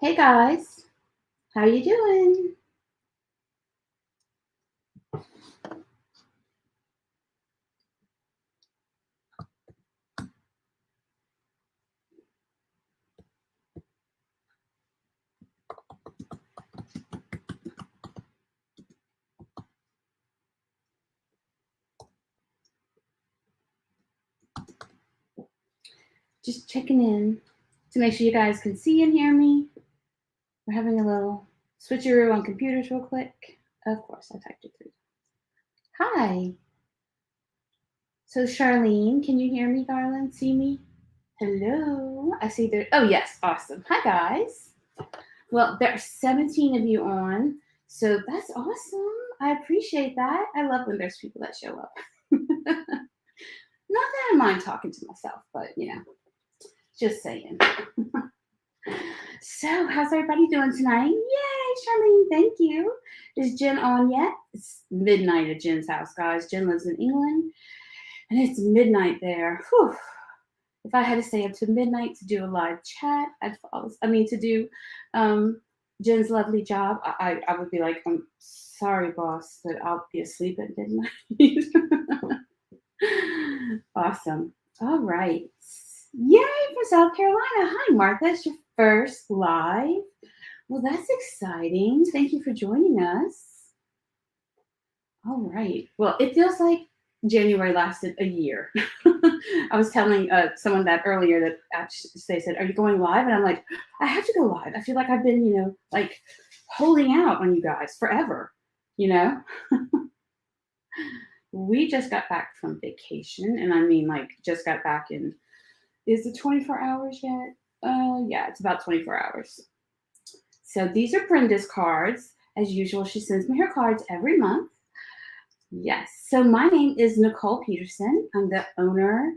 Hey guys, how you doing? Just checking in to make sure you guys can see and hear me. We're having a little switcheroo on computers real quick. Of course, I typed it 3 times. Hi. So Charlene, can you hear me, darling? See me? Hello. I see there. Oh yes, awesome. Hi guys. Well, there are 17 of you on, so that's awesome. I appreciate that. I love when there's people that show up. Not that I mind talking to myself, but just saying. So, how's everybody doing tonight? Yay, Charlene, thank you. Is Jen on yet? It's midnight at Jen's house, guys. Jen lives in England, and it's midnight there. Whew. If I had to stay up to midnight to do a live chat, to do Jen's lovely job, I would be like, I'm sorry, boss, but I'll be asleep at midnight. Awesome. All right. Yay from South Carolina. Hi, Martha. It's your first live. Well, that's exciting. Thank you for joining us. All right. Well, it feels like January lasted a year. I was telling someone that earlier that they said, are you going live? And I'm like, I have to go live. I feel like I've been, like holding out on you guys forever, We just got back from vacation. And I mean, like, just got back in, is it 24 hours yet? Yeah, it's about 24 hours. So these are Brenda's cards. As usual, she sends me her cards every month. Yes. So my name is Nicole Peterson. I'm the owner,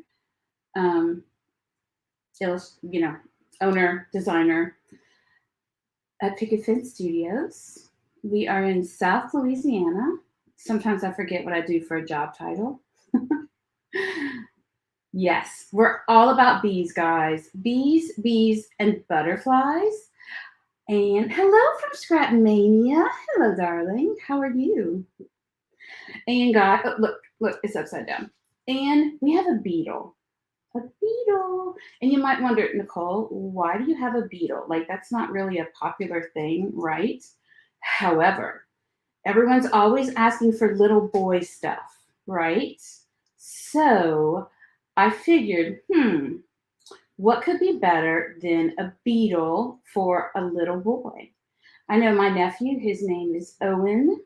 owner, designer at Picket Studios. We are in South Louisiana. Sometimes I forget what I do for a job title. Yes, we're all about bees, guys. Bees, and butterflies. And hello from Scrap Mania. Hello, darling. How are you? And look, it's upside down. And we have a beetle. A beetle. And you might wonder, Nicole, why do you have a beetle? Like, that's not really a popular thing, right? However, everyone's always asking for little boy stuff, right? So I figured, what could be better than a beetle for a little boy? I know my nephew, his name is Owen.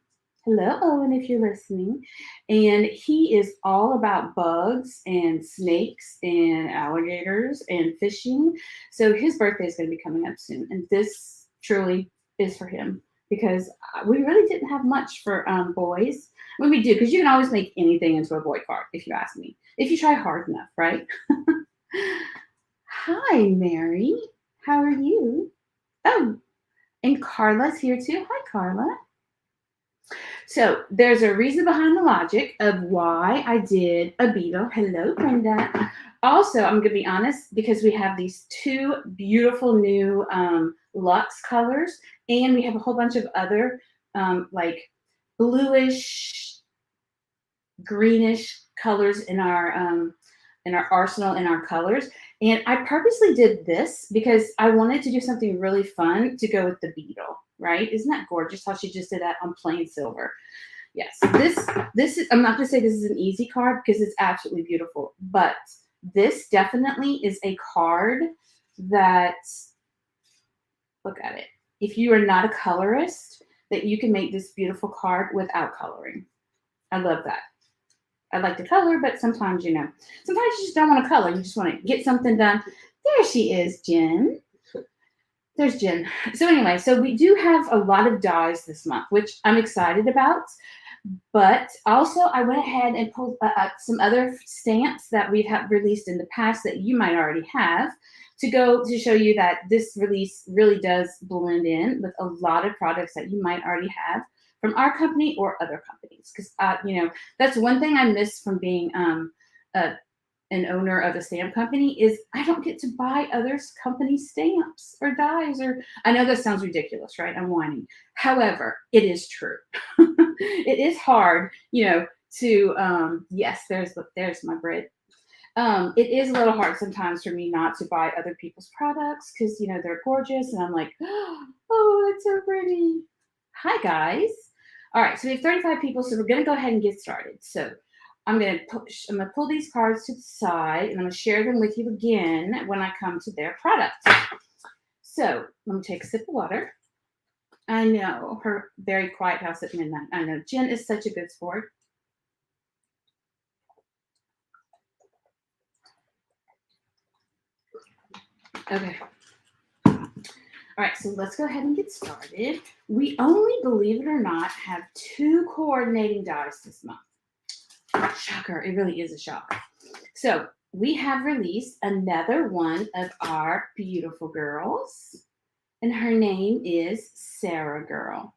Hello, Owen, if you're listening. And he is all about bugs and snakes and alligators and fishing. So his birthday is going to be coming up soon. And this truly is for him because we really didn't have much for boys. Well, we do, because you can always make anything into a boy card, if you ask me. If you try hard enough, right? Hi, Mary. How are you? Oh, and Carla's here too. Hi, Carla. So there's a reason behind the logic of why I did a beetle. Hello, Brenda. Also, I'm going to be honest, because we have these 2 beautiful new luxe colors, and we have a whole bunch of other like bluish, greenish colors in our arsenal, in our colors. And I purposely did this because I wanted to do something really fun to go with the beetle, right? Isn't that gorgeous how she just did that on plain silver? Yes, this is, I'm not going to say this is an easy card because it's absolutely beautiful, but this definitely is a card that, look at it. If you are not a colorist, that you can make this beautiful card without coloring. I love that. I like to color, but sometimes, sometimes you just don't want to color. You just want to get something done. There she is, Jen. There's Jen. So anyway, so we do have a lot of dies this month, which I'm excited about. But also, I went ahead and pulled some other stamps that we've released in the past that you might already have to show you that this release really does blend in with a lot of products that you might already have from our company or other companies. Because, that's one thing I miss from being a an owner of a stamp company is I don't get to buy others' company stamps or dies. Or I know that sounds ridiculous, right? I'm whining. However, it is true. It is hard, to yes, there's my bread. It is a little hard sometimes for me not to buy other people's products because they're gorgeous, and I'm like, oh, that's so pretty. Hi guys. All right, so we have 35 people, so we're gonna go ahead and get started. So I'm gonna pull these cards to the side, and I'm gonna share them with you again when I come to their product. So let me take a sip of water. I know her very quiet house at midnight. I know Jen is such a good sport. Okay. All right, so let's go ahead and get started. We only, believe it or not, have 2 coordinating dies this month. Shocker, it really is a shock. So we have released another one of our beautiful girls, and her name is Sarah Girl.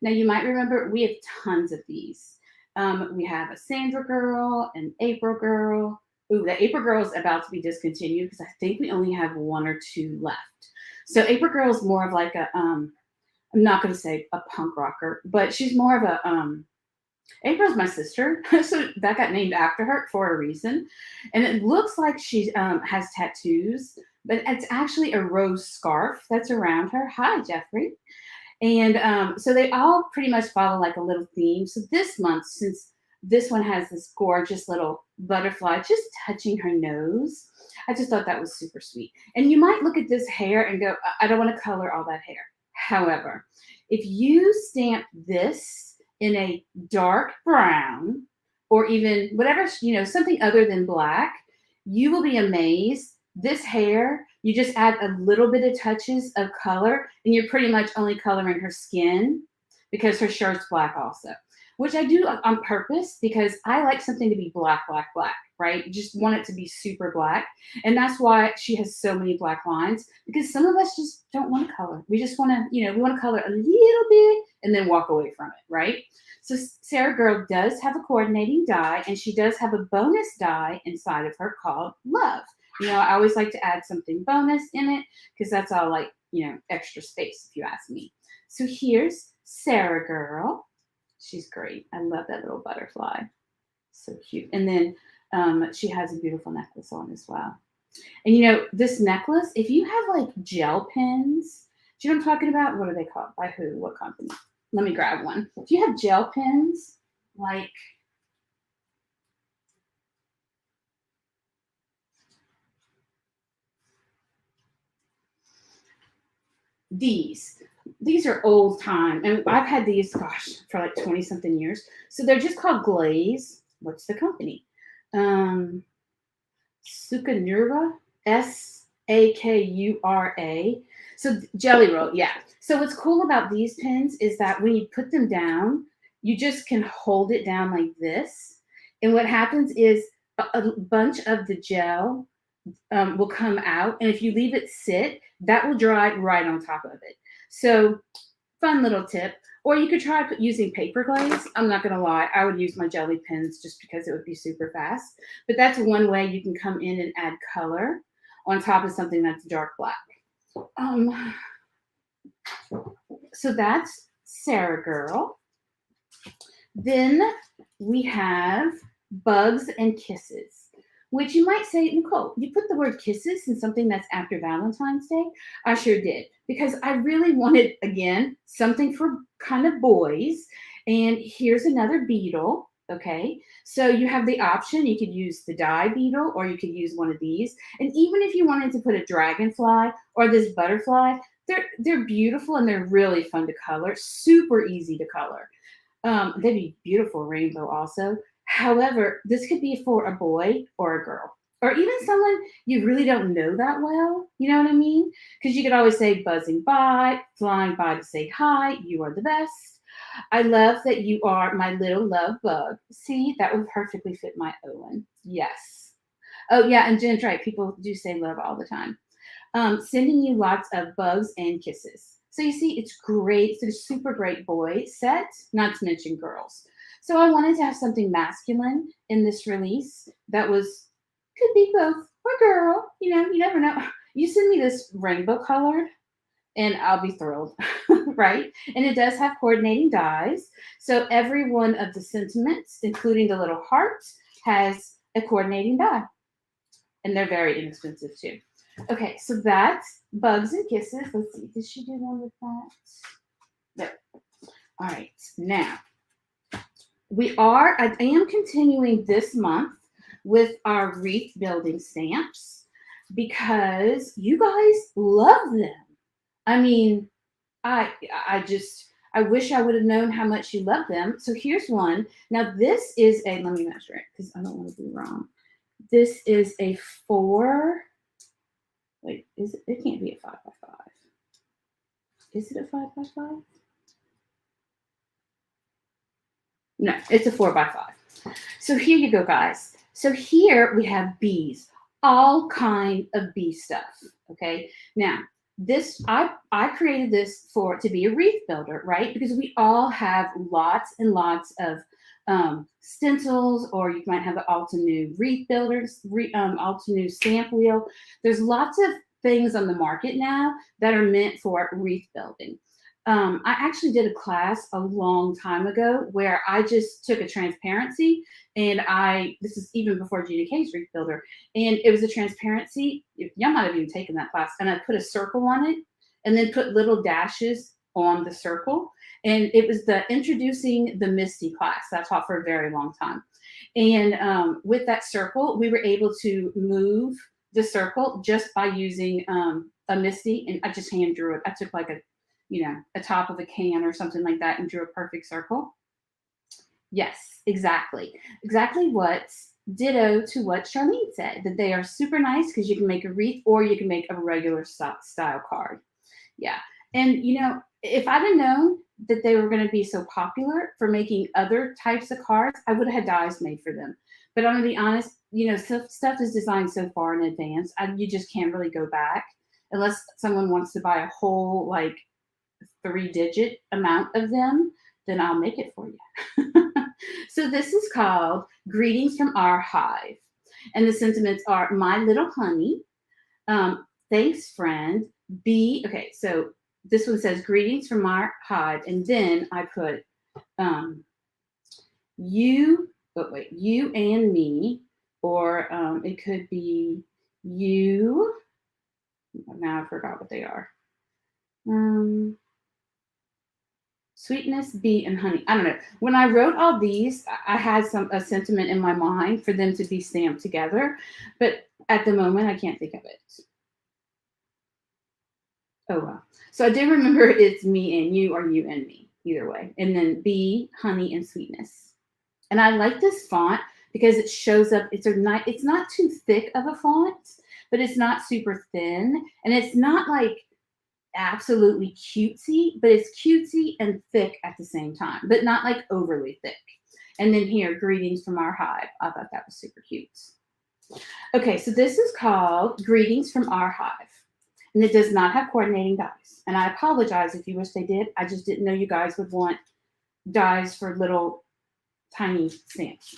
Now you might remember we have tons of these. We have a Sandra Girl, an April Girl. Ooh, the April Girl is about to be discontinued because I think we only have 1 or 2 left. So April Girl is more of like a I'm not going to say a punk rocker, but she's more of a April's my sister, so that got named after her for a reason. And it looks like she has tattoos, but it's actually a rose scarf that's around her. Hi, Jeffrey. And so they all pretty much follow like a little theme. So this month, since this one has this gorgeous little butterfly just touching her nose, I just thought that was super sweet. And you might look at this hair and go, I don't want to color all that hair. However, if you stamp this in a dark brown or even whatever, something other than black, you will be amazed. This hair, you just add a little bit of touches of color and you're pretty much only coloring her skin because her shirt's black also, which I do on purpose because I like something to be black, black, black, right? You just want it to be super black. And that's why she has so many black lines, because some of us just don't want to color. We just want to, we want to color a little bit and then walk away from it, right? So Sarah Girl does have a coordinating die, and she does have a bonus die inside of her called Love. I always like to add something bonus in it because that's all like, extra space if you ask me. So here's Sarah Girl. She's great. I love that little butterfly. So cute. And then she has a beautiful necklace on as well. And this necklace, if you have like gel pens, do you know what I'm talking about? What are they called? By who? What company? Let me grab one. If you have gel pens, like these are old time, and I've had these, gosh, for like 20 something years. So they're just called glaze. What's the company? Sukanura, Sakura. So Jelly Roll, yeah. So what's cool about these pins is that when you put them down, you just can hold it down like this, and what happens is a bunch of the gel will come out, and if you leave it sit, that will dry right on top of it. So fun little tip. Or you could try using paper glaze. I'm not going to lie, I would use my jelly pens just because it would be super fast. But that's one way you can come in and add color on top of something that's dark black. So that's Sarah Girl. Then we have Bugs and Kisses, which you might say, Nicole, you put the word kisses in something that's after Valentine's Day? I sure did, because I really wanted, again, something for kind of boys. And here's another beetle, okay? So you have the option, you could use the dye beetle, or you could use one of these. And even if you wanted to put a dragonfly or this butterfly, they're beautiful and they're really fun to color, super easy to color. They'd be beautiful rainbow also. However, this could be for a boy or a girl, or even someone you really don't know that well. You know what I mean? Because you could always say buzzing by, flying by to say hi, you are the best. I love that you are my little love bug. See, that would perfectly fit my Owen. Yes. Oh, yeah, and Jen's right. People do say love all the time. Sending you lots of bugs and kisses. So you see, it's great. It's a super great boy set, not to mention girls. So I wanted to have something masculine in this release that was could be both or girl. You know, you never know. You send me this rainbow colored, and I'll be thrilled, right? And it does have coordinating dies. So every one of the sentiments, including the little hearts, has a coordinating die, and they're very inexpensive too. Okay, so that's bugs and kisses. Let's see, did she do one with that? No. All right, now I am continuing this month with our wreath building stamps because you guys love them. I mean, I wish I would have known how much you love them. So here's one. Now this is let me measure it because I don't want to be wrong. This is a 4. Wait, it can't be a 5x5. Is it a 5x5? No, it's a 4x5. So here you go, guys. So here we have bees, all kind of bee stuff. Okay. Now this I created this to be a wreath builder, right? Because we all have lots and lots of stencils, or you might have an Altenew wreath builders, Altenew stamp wheel. There's lots of things on the market now that are meant for wreath building. I actually did a class a long time ago where I just took a transparency, and this is even before Gina K's Wreath Builder, and it was a transparency. Y'all might have even taken that class, and I put a circle on it and then put little dashes on the circle. And it was the Introducing the Misty class that I taught for a very long time. And with that circle, we were able to move the circle just by using a Misty, and I just hand drew it. I took like a top of a can or something like that and drew a perfect circle. Yes, exactly. Exactly what's ditto to what Charlene said, that they are super nice because you can make a wreath or you can make a regular style card. Yeah. And, if I'd have known that they were going to be so popular for making other types of cards, I would have had dies made for them. But I'm going to be honest, stuff is designed so far in advance. You just can't really go back unless someone wants to buy a whole, 3-digit amount of them, then I'll make it for you. So this is called Greetings from Our Hive. And the sentiments are my little honey, thanks friend, okay, so this one says greetings from our hive, and then I put you and me, or it could be you. Now I forgot what they are. Sweetness, bee, and honey. I don't know. When I wrote all these, I had a sentiment in my mind for them to be stamped together, but at the moment, I can't think of it. Oh, well. So I do remember it's me and you, or you and me, either way. And then bee, honey, and sweetness. And I like this font because it shows up. It's not too thick of a font, but it's not super thin, and it's not absolutely cutesy, but it's cutesy and thick at the same time, but not overly thick. And then here, greetings from our hive. I thought that was super cute. Okay, so this is called Greetings from Our Hive, and it does not have coordinating dies. And I apologize if you wish they did. I just didn't know you guys would want dies for little tiny stamps.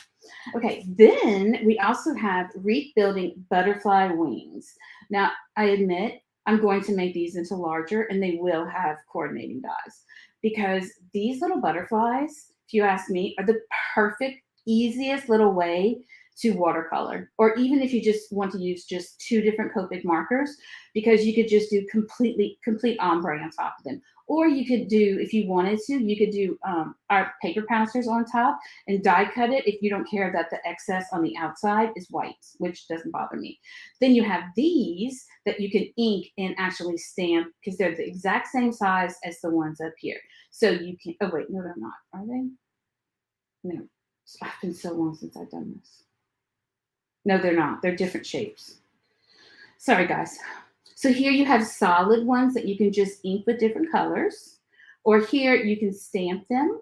Okay, then we also have wreath building butterfly wings. Now, I admit I'm going to make these into larger, and they will have coordinating dies, because these little butterflies, if you ask me, are the perfect, easiest little way to watercolor, or even if you just want to use just 2 different Copic markers, because you could just do complete ombre on top of them. Or you could do, if you wanted to, you could do our paper pouncers on top and die cut it if you don't care that the excess on the outside is white, which doesn't bother me. Then you have these that you can ink and actually stamp, because they're the exact same size as the ones up here. So you can, oh wait, no, they're not, are they? No, it's been so long since I've done this. No, they're not. They're different shapes. Sorry, guys. So here you have solid ones that you can just ink with different colors. Or here you can stamp them.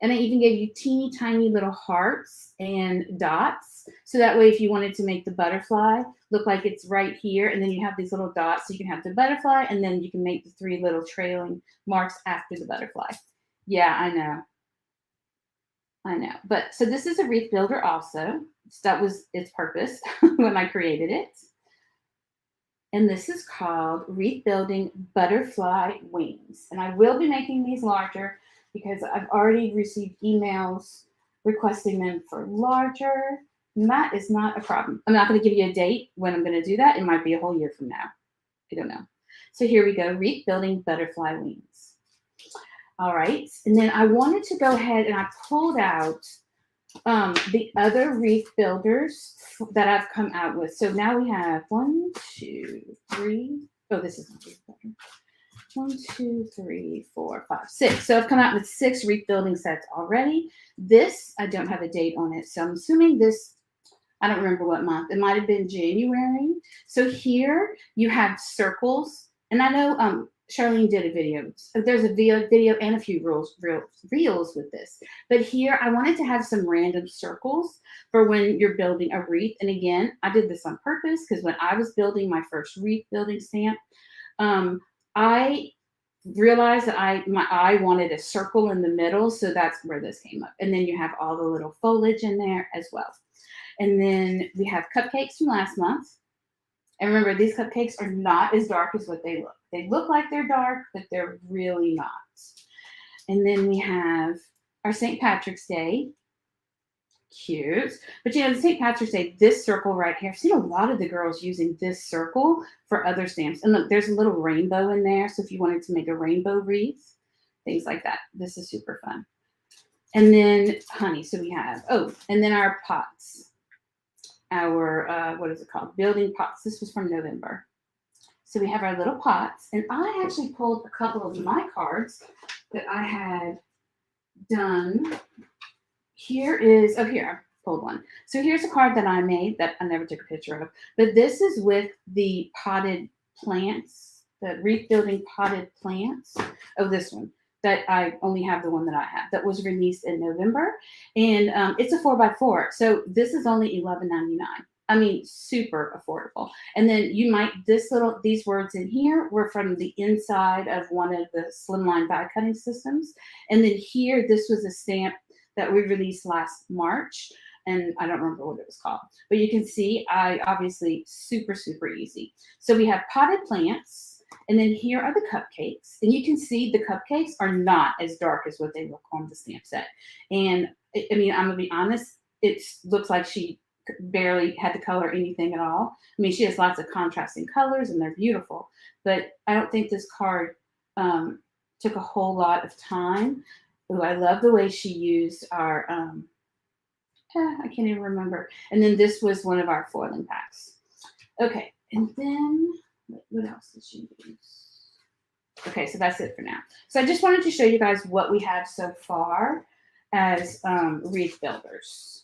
And I even gave you teeny tiny little hearts and dots. So that way, if you wanted to make the butterfly look like it's right here, and then you have these little dots, so you can have the butterfly, and then you can make the 3 little trailing marks after the butterfly. Yeah, I know. I know. But so this is a wreath builder also. So that was its purpose when I created it. And this is called Wreath Building Butterfly Wings. And I will be making these larger because I've already received emails requesting them for larger. And that is not a problem. I'm not going to give you a date when I'm going to do that. It might be a whole year from now. I don't know. So here we go, Wreath Building Butterfly Wings. All right. And then I wanted to go ahead and I pulled out the other wreath builders that I've come out with. So now we have 1, 2, 3. Oh, this is not wreath builder. 1, 2, 3, 4, 5, 6. So I've come out with 6 wreath building sets already. This, I don't have a date on it. So I'm assuming this, I don't remember what month. It might have been January. So here you have circles. And I know Charlene did a video. So there's a video and a few reels with this. But here I wanted to have some random circles for when you're building a wreath. And again, I did this on purpose because when I was building my first wreath building stamp, I realized that I wanted a circle in the middle. So that's where this came up. And then you have all the little foliage in there as well. And then we have cupcakes from last month. And remember, these cupcakes are not as dark as what they look. They look like they're dark, but they're really not. And then we have our St. Patrick's Day. Cute. But you know, the St. Patrick's Day, this circle right here, I've seen a lot of the girls using this circle for other stamps. And look, there's a little rainbow in there. So if you wanted to make a rainbow wreath, things like that. This is super fun. And then honey. So we have, and then our pots. Our, what is it called? Building pots. This was from November. So we have our little pots. And I actually pulled a couple of my cards that I had done. Here is, here, I pulled one. So here's a card that I made that I never took a picture of. But this is with the potted plants, the wreath building potted plants. Oh, this one. That I only have the one that I have that was released in November. And it's a 4x4. So this is only $11.99. I mean, super affordable. And then you might, these words in here were from the inside of one of the slimline die cutting systems. And then here, this was a stamp that we released last March. And I don't remember what it was called. But you can see, obviously super, super easy. So we have potted plants. And then here are the cupcakes. And you can see the cupcakes are not as dark as what they look on the stamp set. And I mean, I'm going to be honest, it looks like she barely had to color anything at all. I mean, she has lots of contrasting colors and they're beautiful. But I don't think this card took a whole lot of time. Ooh, I love the way she used our, I can't even remember. And then this was one of our foiling packs. Okay, and then what else did she use? Okay, so that's it for now. So I just wanted to show you guys what we have so far as wreath builders.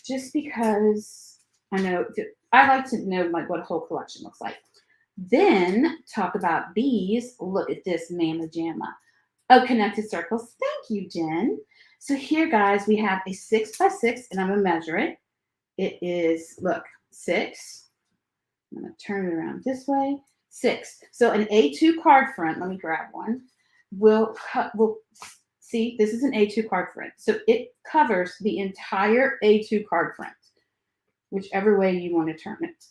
Just because I know, I like to know like what a whole collection looks like. Then talk about bees. Look at this mamma jamma of connected circles. Thank you, Jen. So here, guys, we have a 6x6, and I'm going to measure it. It is, look, 6. I'm going to turn it around this way. 6. So an A2 card front, let me grab one, we'll see, this is an A2 card front. So it covers the entire A2 card front, whichever way you want to turn it.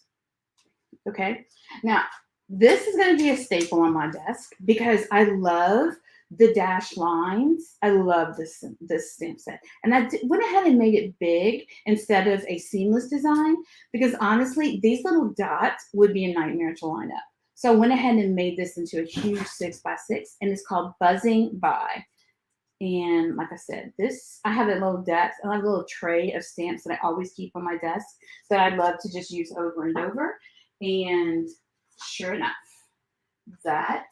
Okay. Now, this is going to be a staple on my desk because I love the dash lines. I love this stamp set. And I went ahead and made it big instead of a seamless design because honestly, these little dots would be a nightmare to line up. So I went ahead and made this into a huge 6x6 and it's called Buzzing By. And like I said, I have a little desk, I have a little tray of stamps that I always keep on my desk that I love to just use over and over. And sure enough, that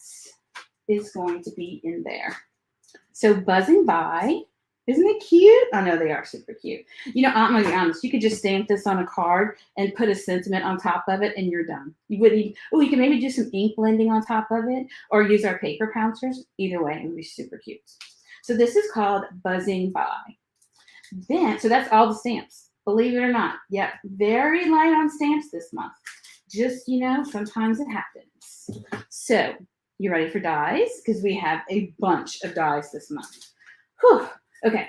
is going to be in there. So Buzzing By, Isn't it cute? I know they are super cute. You know, I'm gonna be honest. You could just stamp this on a card and put a sentiment on top of it, and you're done. You wouldn't. Oh, you can maybe do some ink blending on top of it, or use our paper pouncers. Either way, it would be super cute. So this is called Buzzing By. Then, so that's all the stamps. Believe it or not, yep, very light on stamps this month. Just, you know, sometimes it happens. So, you ready for dies? Because we have a bunch of dies this month. Whew. Okay,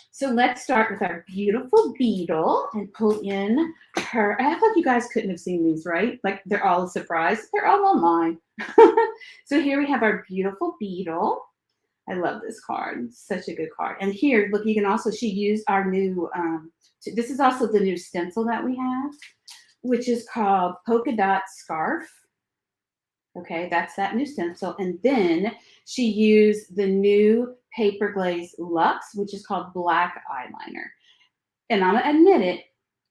so let's start with our beautiful beetle and pull in her. I act like you guys couldn't have seen these, right? Like they're all a surprise. They're all online. So here we have our beautiful beetle. I love this card. It's such a good card. And here, look, you can also, she used our new, this is also the new stencil that we have, which is called Polka Dot Scarf. Okay, that's that new stencil. And then she used the new Paper Glaze Luxe, which is called Black Eyeliner. And I'm gonna admit it,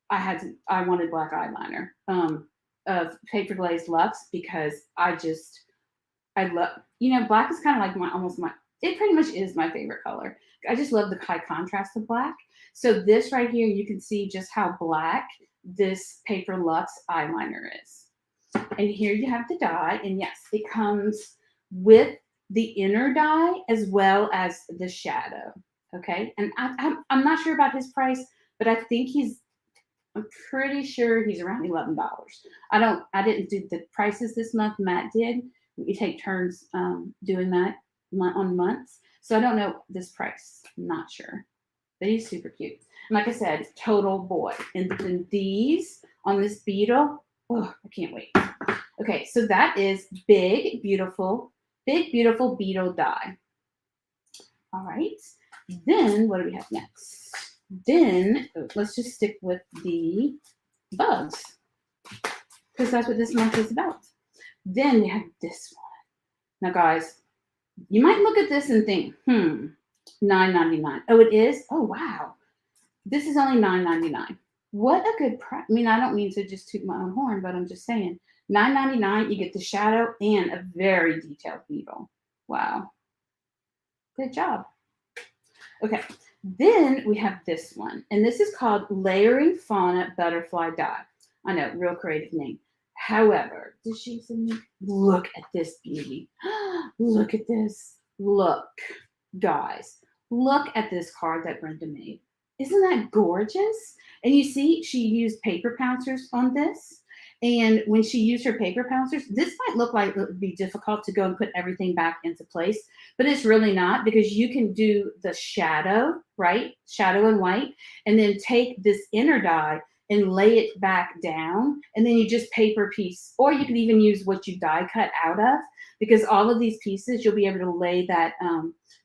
I wanted black eyeliner of Paper Glaze Luxe because I love, you know, black is kind of like it pretty much is my favorite color. I just love the high contrast of black. So this right here, you can see just how black this Paper Luxe eyeliner is. And here you have the die, and yes, it comes with the inner die as well as the shadow. Okay, and I'm not sure about his price, but I'm pretty sure he's around $11. I didn't do the prices this month. Matt did. We take turns doing that on months, so I don't know this price. I'm not sure, but he's super cute. And like I said, total boy. And these on this beetle, oh, I can't wait. Okay, so that is big, beautiful beetle die. All right, then what do we have next? Then let's just stick with the bugs because that's what this month is about. Then we have this one. Now, guys, you might look at this and think, $9.99. Oh, it is? Oh, wow. This is only $9.99. What a good price. I mean, I don't mean to just toot my own horn, but I'm just saying. $9.99, you get the shadow and a very detailed beetle. Wow. Good job. Okay, then we have this one, and this is called Layering Fauna Butterfly Die. I know, real creative name. However, did she say, look at this beauty. Look at this. Look, guys. Look at this card that Brenda made. Isn't that gorgeous? And you see, she used paper pouncers on this. And when she used her paper pouncers, this might look like it would be difficult to go and put everything back into place, but it's really not because you can do the shadow, right? Shadow and white, and then take this inner die and lay it back down. And then you just paper piece, or you can even use what you die cut out of, because all of these pieces, you'll be able to lay that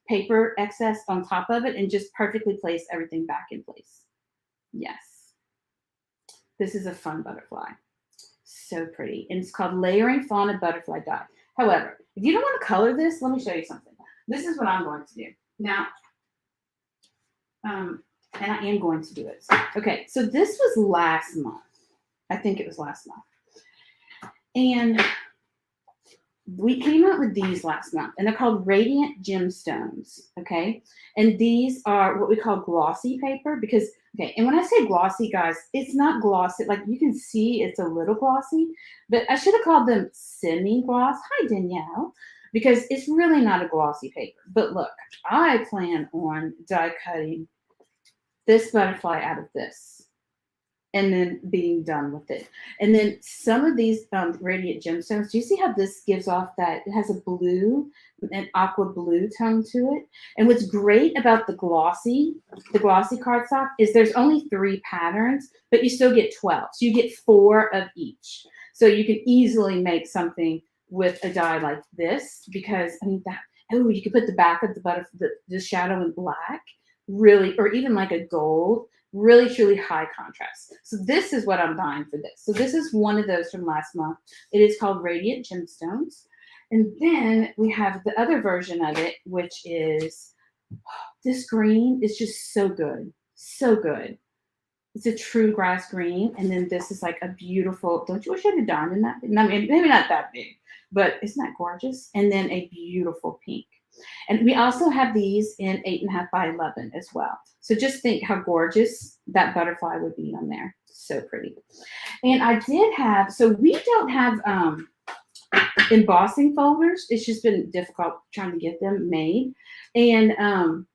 paper excess on top of it and just perfectly place everything back in place. Yes. This is a fun butterfly. So pretty. And it's called Layering Fauna Butterfly Die. However, if you don't want to color this, let me show you something. This is what I'm going to do. Now, and I am going to do it. Okay, so this was last month. I think it was last month. And we came out with these last month, and they're called Radiant Gemstones, okay? And these are what we call glossy paper because, okay, and when I say glossy, guys, it's not glossy. Like, you can see it's a little glossy, but I should have called them semi-gloss. Hi, Danielle. Because it's really not a glossy paper. But look, I plan on die cutting this butterfly out of this and then being done with it. And then some of these Radiant Gemstones, do you see how this gives off that, it has a blue, an aqua blue tone to it? And what's great about the glossy cardstock is there's only 3 patterns, but you still get 12. So you get 4 of each. So you can easily make something with a die like this because, I mean, you could put the back of the shadow in black, really, or even like a gold, really truly high contrast. So this is what I'm buying for this. So this is one of those from last month. It is called Radiant Gemstones. And then we have the other version of it, which is this green is just so good. So good. It's a true grass green. And then this is like a beautiful, don't you wish I had a diamond that big? I mean, maybe not that big, but isn't that gorgeous? And then a beautiful pink. And we also have these in 8.5 by 11 as well. So just think how gorgeous that butterfly would be on there. So pretty. And I did have, so we don't have embossing folders. It's just been difficult trying to get them made. And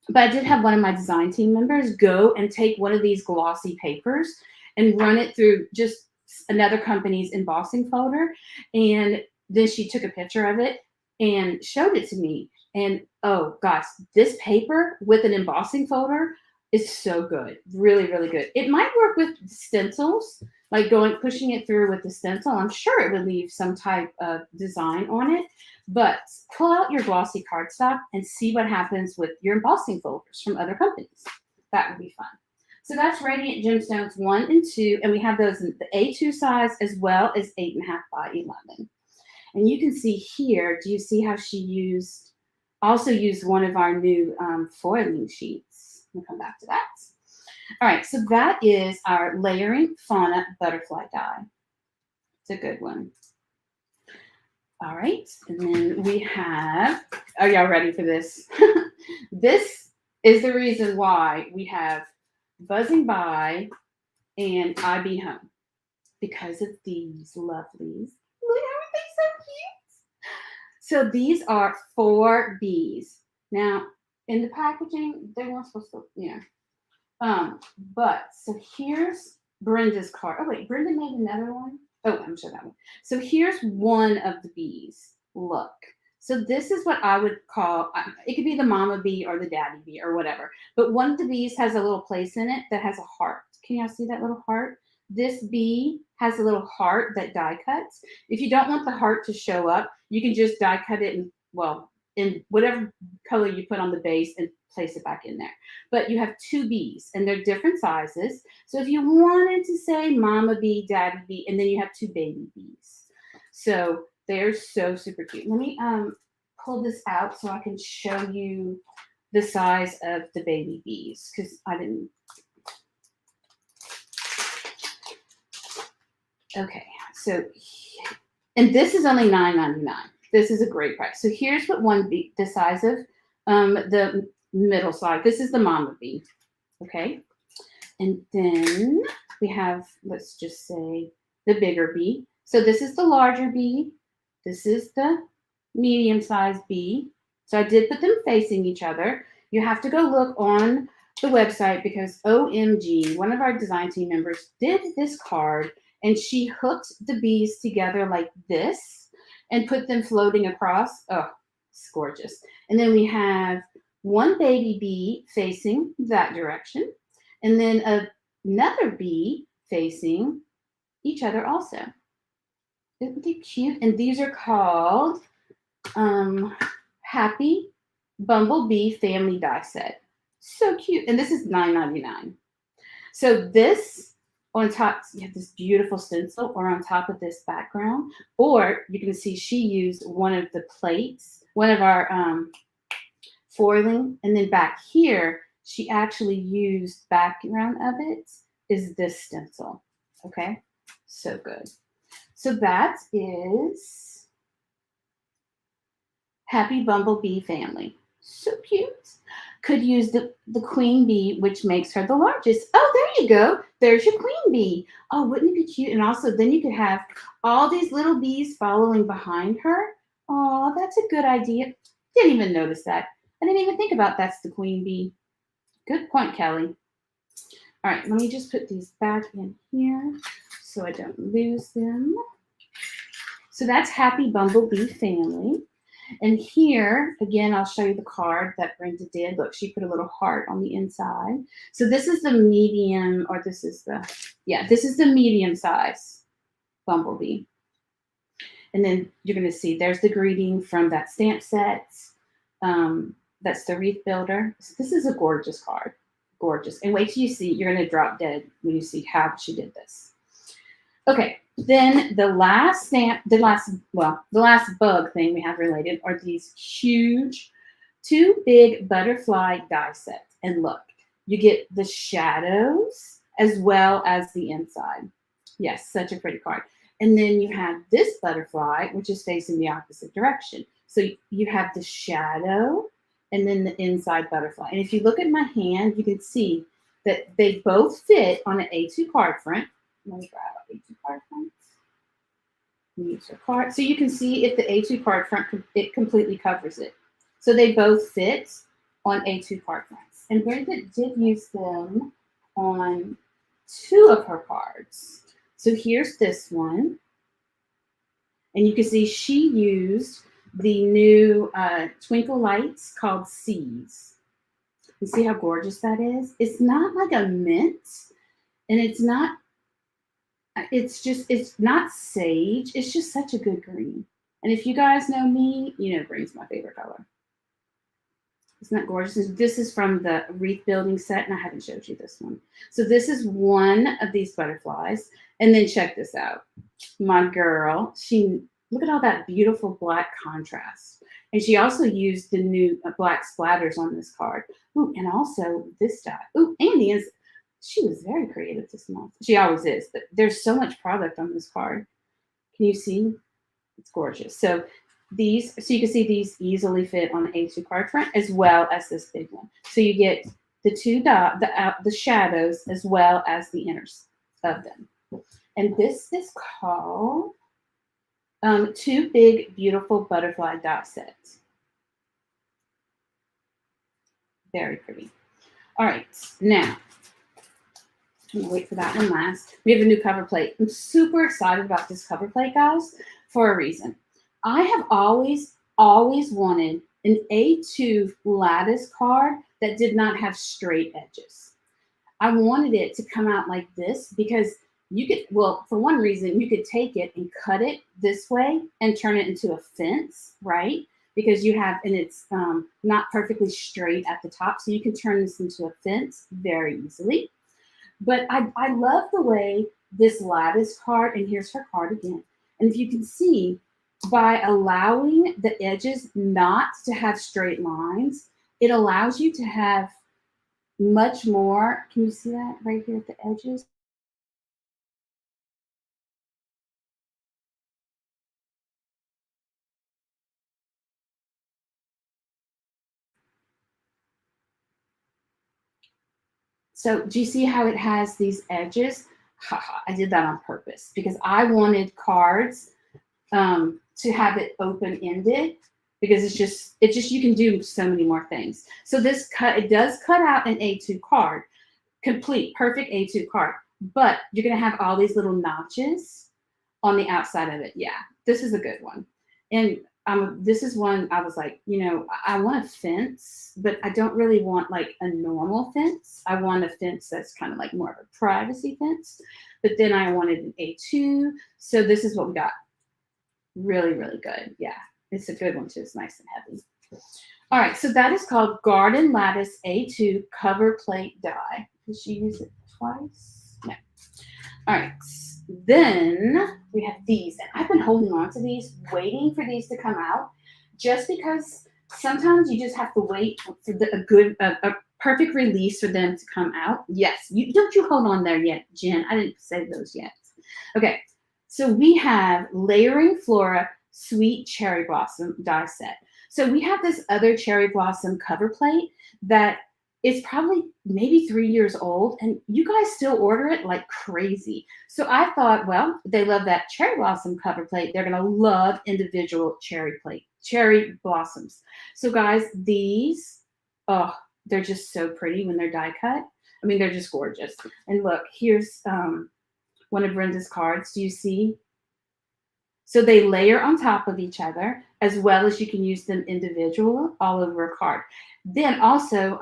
but I did have one of my design team members go and take one of these glossy papers and run it through just another company's embossing folder. And then she took a picture of it and showed it to me. And oh gosh, this paper with an embossing folder is so good. Really, really good. It might work with stencils, like pushing it through with the stencil. I'm sure it would leave some type of design on it. But pull out your glossy cardstock and see what happens with your embossing folders from other companies. That would be fun. So that's Radiant Gemstones 1 and 2, and we have those in the A2 size as well as 8.5 by 11. And you can see here, do you see how she also used one of our new foiling sheets? We'll come back to that. All right, so that is our Layering Fauna Butterfly die. It's a good one. All right, and then we have, are y'all ready for this? This is the reason why we have Buzzing By and I Be Home, because of these lovelies. Look, aren't they so cute? So these are 4 bees. Now, in the packaging, they weren't supposed to, but so here's Brenda's card. Oh wait, Brenda made another one. Oh, I'm sure that one. So here's one of the bees. Look. So this is what I would call, it could be the mama bee or the daddy bee or whatever. But one of the bees has a little place in it that has a heart. Can y'all see that little heart? This bee has a little heart that die cuts. If you don't want the heart to show up, you can just die cut it in whatever color you put on the base and place it back in there. But you have 2 bees and they're different sizes. So if you wanted to say mama bee, daddy bee, and then you have 2 baby bees. So they're so super cute. Let me pull this out so I can show you the size of the baby bees, because I didn't. Okay, so, and this is only $9.99. This is a great price. So here's what one bee, the size of the middle size. This is the mama bee, okay? And then we have, let's just say, the bigger bee. So this is the larger bee. This is the medium-sized bee. So I did put them facing each other. You have to go look on the website because OMG, one of our design team members did this card and she hooked the bees together like this and put them floating across. Oh, it's gorgeous. And then we have one baby bee facing that direction and then another bee facing each other also. Isn't they cute? And these are called Happy Bumblebee Family Die Set. So cute. And this is $9.99. So this on top, you have this beautiful stencil or on top of this background. Or you can see she used one of the plates, one of our foiling. And then back here, she actually used background of it is this stencil. Okay, so good. So that is Happy Bumblebee Family. So cute. Could use the queen bee, which makes her the largest. Oh, there you go. There's your queen bee. Oh, wouldn't it be cute? And also then you could have all these little bees following behind her. Oh, that's a good idea. Didn't even notice that. I didn't even think about that's the queen bee. Good point, Kelly. All right, let me just put these back in here so I don't lose them. So that's Happy Bumblebee Family. And here, again, I'll show you the card that Brenda did. Look, she put a little heart on the inside. So this is the medium, or this is the medium size bumblebee. And then you're going to see there's the greeting from that stamp set. That's the Wreath Builder. This is a gorgeous card. Gorgeous. And wait till you see, you're going to drop dead when you see how she did this. Okay. Then the last bug thing we have related are these huge, 2 big butterfly die sets. And look, you get the shadows as well as the inside. Yes, such a pretty card. And then you have this butterfly, which is facing the opposite direction. So you have the shadow and then the inside butterfly. And if you look at my hand, you can see that they both fit on an A2 card front. Let me grab an A2 card front. Use your card. So you can see if the A2 card front, it completely covers it. So they both fit on A2 card fronts. And Bridget did use them on 2 of her cards. So here's this one. And you can see she used the new Twinkle Lights called Seeds. You see how gorgeous that is? It's not like a mint, and it's not sage. It's just such a good green. And if you guys know me, you know green's my favorite color. Isn't that gorgeous? This is from the Wreath Building set, and I haven't showed you this one. So this is one of these butterflies. And then check this out. My girl, look at all that beautiful black contrast. And she also used the new black splatters on this card. Ooh, and also this die. Ooh, and she was very creative this month. She always is, but there's so much product on this card. Can you see? It's gorgeous. So you can see these easily fit on the A2 card front as well as this big one. So you get the the shadows as well as the inners of them. And this is called 2 Big Beautiful Butterfly Die Sets. Very pretty. All right, now I'm gonna wait for that one last. We have a new cover plate. I'm super excited about this cover plate, guys, for a reason. I have always wanted an A2 lattice card that did not have straight edges. I wanted it to come out like this because you could, well, for one reason, you could take it and cut it this way and turn it into a fence, right? Because you have, and it's not perfectly straight at the top, so you can turn this into a fence very easily. But I love the way this lattice card, and here's her card again. And if you can see, by allowing the edges not to have straight lines, it allows you to have much more. Can you see that right here at the edges? So do you see how it has these edges? I did that on purpose because I wanted cards to have it open-ended because it's just you can do so many more things. So it does cut out an A2 card, complete, perfect A2 card, but you're gonna have all these little notches on the outside of it. Yeah, this is a good one. And this is one I was like, I want a fence, but I don't really want like a normal fence. I want a fence that's kind of like more of a privacy fence. But then I wanted an A2. So this is what we got. Really, really good. Yeah, it's a good one too. It's nice and heavy. All right, so that is called Garden Lattice A2 Cover Plate Die. Did she use it twice? No. All right, then we have these. And I've been holding on to these, waiting for these to come out, just because sometimes you just have to wait for a perfect release for them to come out. Yes, don't you hold on there yet, Jen. I didn't say those yet. Okay, so we have Layering Flora Sweet Cherry Blossom die set. So we have this other cherry blossom cover plate that is probably maybe 3 years old, and you guys still order it like crazy. So I thought, well, they love that cherry blossom cover plate. They're gonna love individual cherry blossoms. So guys, these, oh, they're just so pretty when they're die cut. I mean, they're just gorgeous. And look, here's one of Brenda's cards. Do you see? So they layer on top of each other, as well as you can use them individual all over a card. Then also,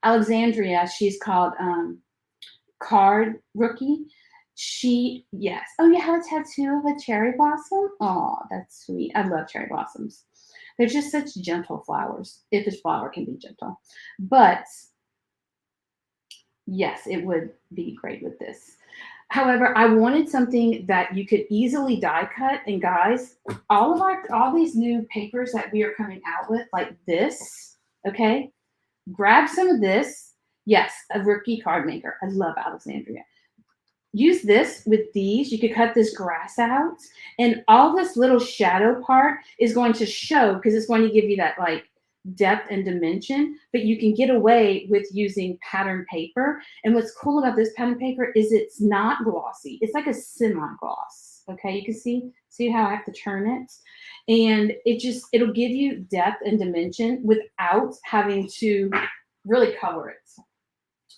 Alexandria, she's called Card Rookie. Yes. Oh, you have a tattoo of a cherry blossom? Oh, that's sweet. I love cherry blossoms. They're just such gentle flowers, if a flower can be gentle. But yes, it would be great with this. However, I wanted something that you could easily die cut. And guys, all these new papers that we are coming out with, like this, okay? Grab some of this. Yes, a rookie card maker. I love Alexandria. use this with these. You could cut this grass out, and all this little shadow part is going to show because it's going to give you that like depth and dimension, but you can get away with using pattern paper. And what's cool about this pattern paper is it's not glossy. It's like a semi-gloss. Okay, you can see how I have to turn it. And it'll give you depth and dimension without having to really color it.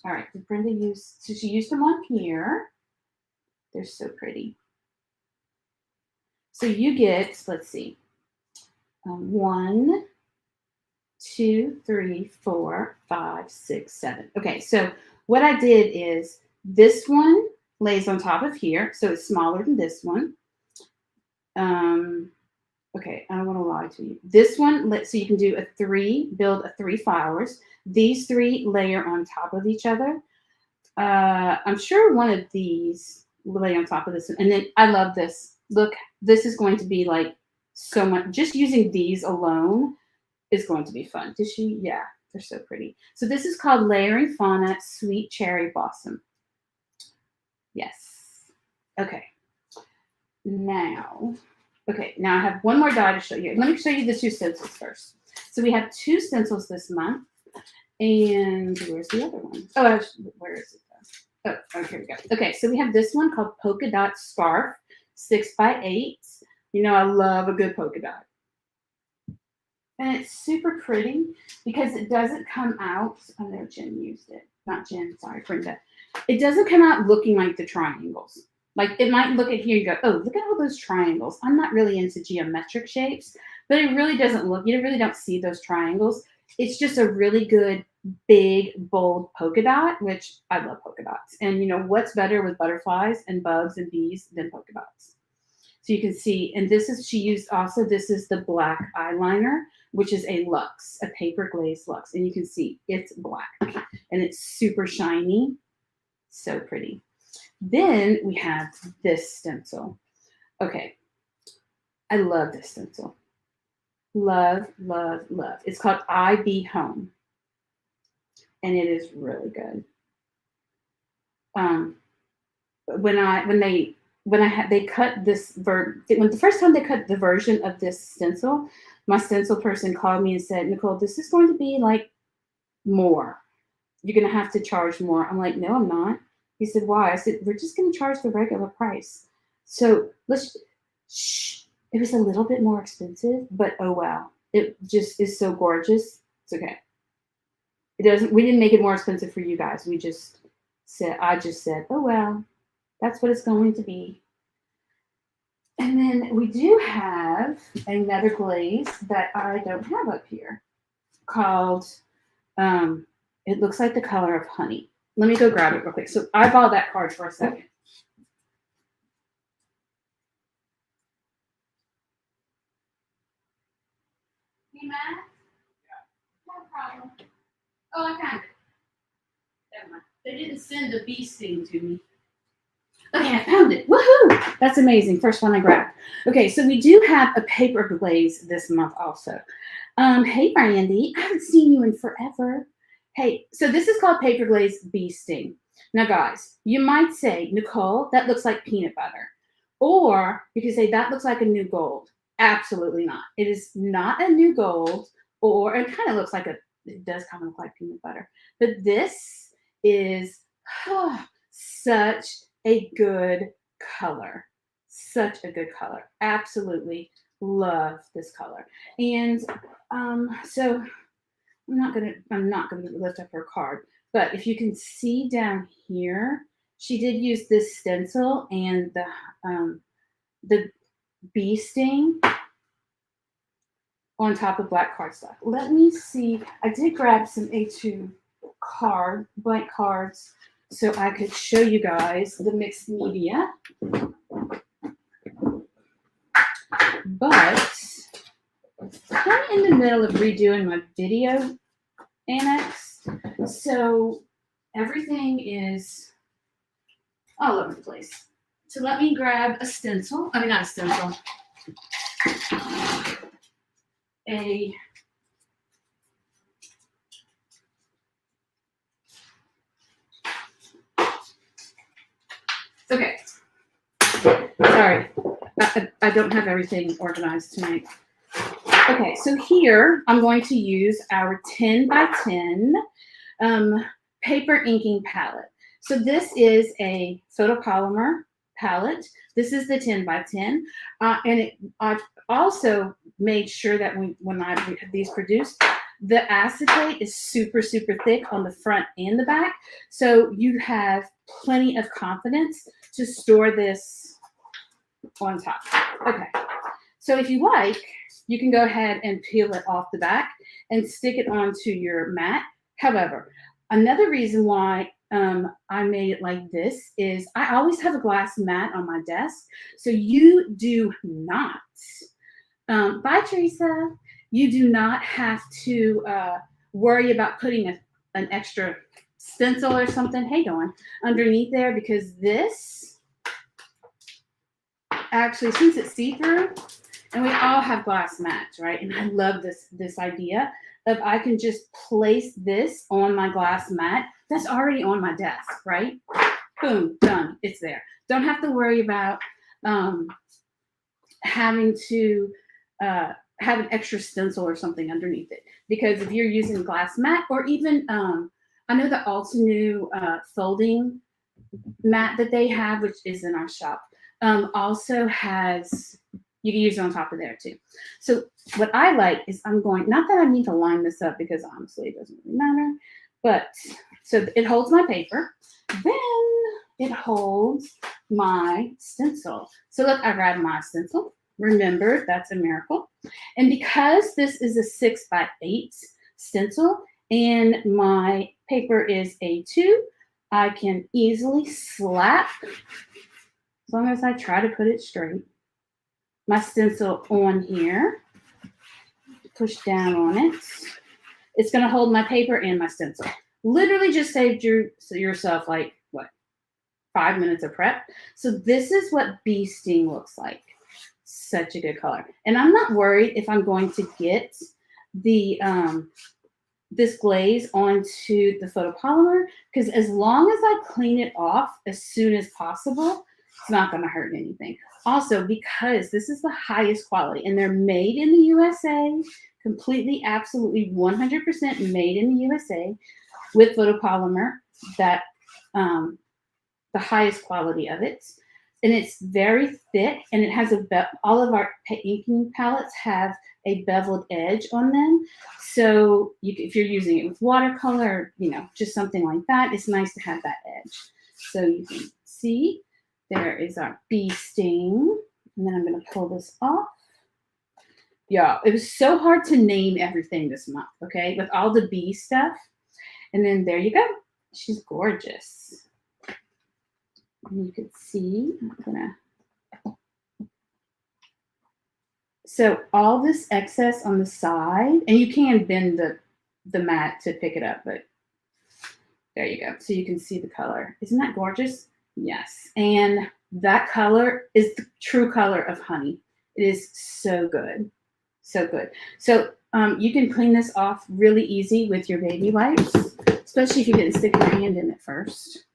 All right, did Brenda so she used them on here. They're so pretty. So you get, let's see, 1, 2, 3, 4, 5, 6, 7. Okay, so what I did is this one lays on top of here, so it's smaller than this one. Okay, I don't want to lie to you. This one, so you can do build 3 flowers. These 3 layer on top of each other. I'm sure one of these will lay on top of this one. And then I love this. Look, this is going to be like so much. Just using these alone is going to be fun. Did she? Yeah, they're so pretty. So this is called Layering Fauna Sweet Cherry Blossom. Yes. Okay. Now I have one more die to show you. Let me show you the 2 stencils first. So we have 2 stencils this month. And where's the other one? Oh, where is it? Oh, here we go. Okay, so we have this one called Polka Dot Scarf, 6x8. You know, I love a good polka dot. And it's super pretty because it doesn't come out. Oh, no, Jen used it. Not Jen, sorry, Brenda. It doesn't come out looking like the triangles. Like it might look at here, you go, oh, look at all those triangles. I'm not really into geometric shapes, but it really doesn't look, you really don't see those triangles. It's just a really good, big, bold polka dot, which I love polka dots. And you know, what's better with butterflies and bugs and bees than polka dots? So you can see, and this is the black eyeliner, which is a Luxe, a paper glazed Luxe. And you can see it's black and it's super shiny. So pretty. Then we have this stencil. Okay. I love this stencil. Love, love, love. It's called I Be Home. And it is really good. The first time they cut the version of this stencil, my stencil person called me and said, Nicole, this is going to be like more. You're going to have to charge more. I'm like, no, I'm not. He said, why? I said, we're just going to charge the regular price. So it was a little bit more expensive, but oh wow. It just is so gorgeous. It's okay. We didn't make it more expensive for you guys. I just said, oh well, that's what it's going to be. And then we do have another glaze that I don't have up here called, it looks like the color of honey. Let me go grab it real quick. So eyeball that card for a second. Hey, Matt? Yeah. No problem. Oh, I found it. Never mind. They didn't send the bee sting to me. Okay, I found it. Woohoo! That's amazing. First one I grabbed. Okay, so we do have a paper glaze this month also. Hey, Brandy. I haven't seen you in forever. Hey, so this is called Paper Glaze Bee Sting. Now, guys, you might say, Nicole, that looks like peanut butter. Or you can say, that looks like a new gold. Absolutely not. It is not a new gold, or it kind of looks like it does kind of look like peanut butter. But this is such a good color. Such a good color. Absolutely love this color. And so I'm not gonna lift up her card, but if you can see down here, she did use this stencil and the bee sting on top of black cardstock. Let me see. I did grab some A2 blank cards so I could show you guys the mixed media. But I'm in the middle of redoing my video annex, so everything is all over the place. So let me grab a stencil. I mean, not a stencil. Okay. Sorry, I don't have everything organized tonight. Okay, so here I'm going to use our 10 by 10 paper inking palette. So this is a photopolymer palette. This is the 10 by 10. And I also made sure that when I had these produced, the acetate is super, super thick on the front and the back. So you have plenty of confidence to store this on top. Okay, so if you like, you can go ahead and peel it off the back and stick it onto your mat. However, another reason why I made it like this is I always have a glass mat on my desk. So you do not, bye Teresa, you do not have to worry about putting an extra stencil or something, hey Dawn, underneath there, because this, actually, since it's see-through, and we all have glass mats, right? And I love this idea of I can just place this on my glass mat that's already on my desk, right? Boom, done. It's there. Don't have to worry about having to have an extra stencil or something underneath it. Because if you're using glass mat, or even I know the Altenew folding mat that they have, which is in our shop, also has, you can use it on top of there too. So what I like is I'm going, not that I need to line this up because honestly it doesn't really matter, but so it holds my paper, then it holds my stencil. So look, I grabbed my stencil. Remember, that's a miracle. And because this is a 6 by 8 stencil and my paper is A2, I can easily slap, as long as I try to put it straight, my stencil on here, push down on it. It's going to hold my paper and my stencil. Literally just saved yourself like, what, 5 minutes of prep. So this is what Bee Sting looks like. Such a good color. And I'm not worried if I'm going to get the this glaze onto the photopolymer, because as long as I clean it off as soon as possible, it's not going to hurt anything. Also, because this is the highest quality and they're made in the USA, completely, absolutely 100% made in the USA with photopolymer, that the highest quality of it. And it's very thick, and it has all of our inking palettes have a beveled edge on them. So if you're using it with watercolor, just something like that, it's nice to have that edge. So you can see there is our Bee Sting. And then I'm going to pull this off. Yeah, it was so hard to name everything this month, okay, with all the bee stuff. And then there you go. She's gorgeous. And you can see, so all this excess on the side, and you can bend the mat to pick it up, but there you go. So you can see the color. Isn't that gorgeous? Yes. And that color is the true color of honey. It is so good. So good. So you can clean this off really easy with your baby wipes, especially if you didn't stick your hand in it first,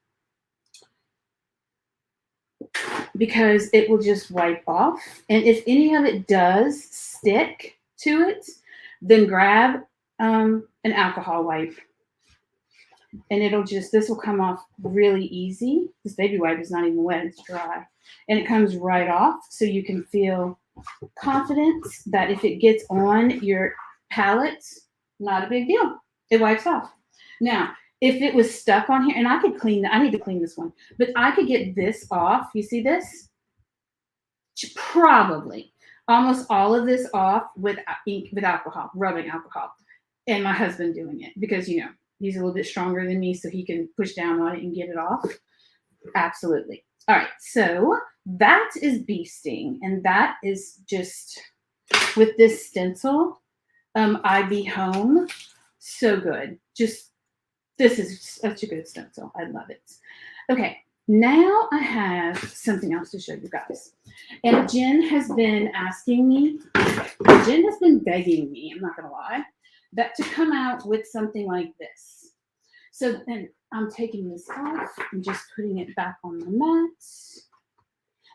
because it will just wipe off. And if any of it does stick to it, then grab an alcohol wipe, and this will come off really easy. This baby wipe is not even wet, it's dry. And it comes right off, so you can feel confident that if it gets on your palette, not a big deal. It wipes off. Now, if it was stuck on here, and I could clean that, I need to clean this one, but I could get this off. You see this? Probably almost all of this off with alcohol, rubbing alcohol, and my husband doing it, because he's a little bit stronger than me, so he can push down on it and get it off. Absolutely. All right, so that is Bee Sting, and that is just with this stencil, I Be Home. So good. This is such a good stencil. I love it. Okay, now I have something else to show you guys. And Jen has been begging me, I'm not going to lie, that to come out with something like this. So then I'm taking this off and just putting it back on the mat.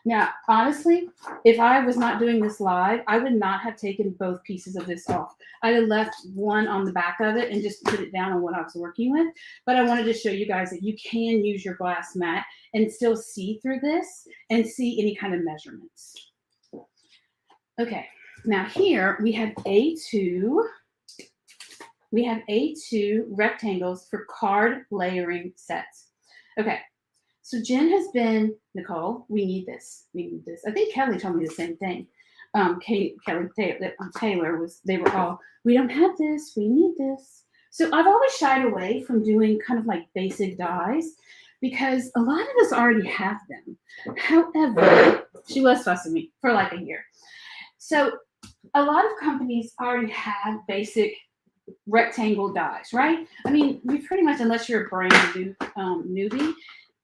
Now, honestly, if I was not doing this live, I would not have taken both pieces of this off. I'd have left one on the back of it and just put it down on what I was working with. But I wanted to show you guys that you can use your glass mat and still see through this and see any kind of measurements. Okay, now here we have A2. We have A2 rectangles for card layering sets. Okay. So Jen has been, Nicole, we need this. We need this. I think Kelly told me the same thing. Kelly Taylor they were all, we don't have this, we need this. So I've always shied away from doing kind of like basic dies because a lot of us already have them. However, she was fussing me for like a year. So a lot of companies already have basic rectangle dies, right? I mean, we pretty much, unless you're a brand new newbie,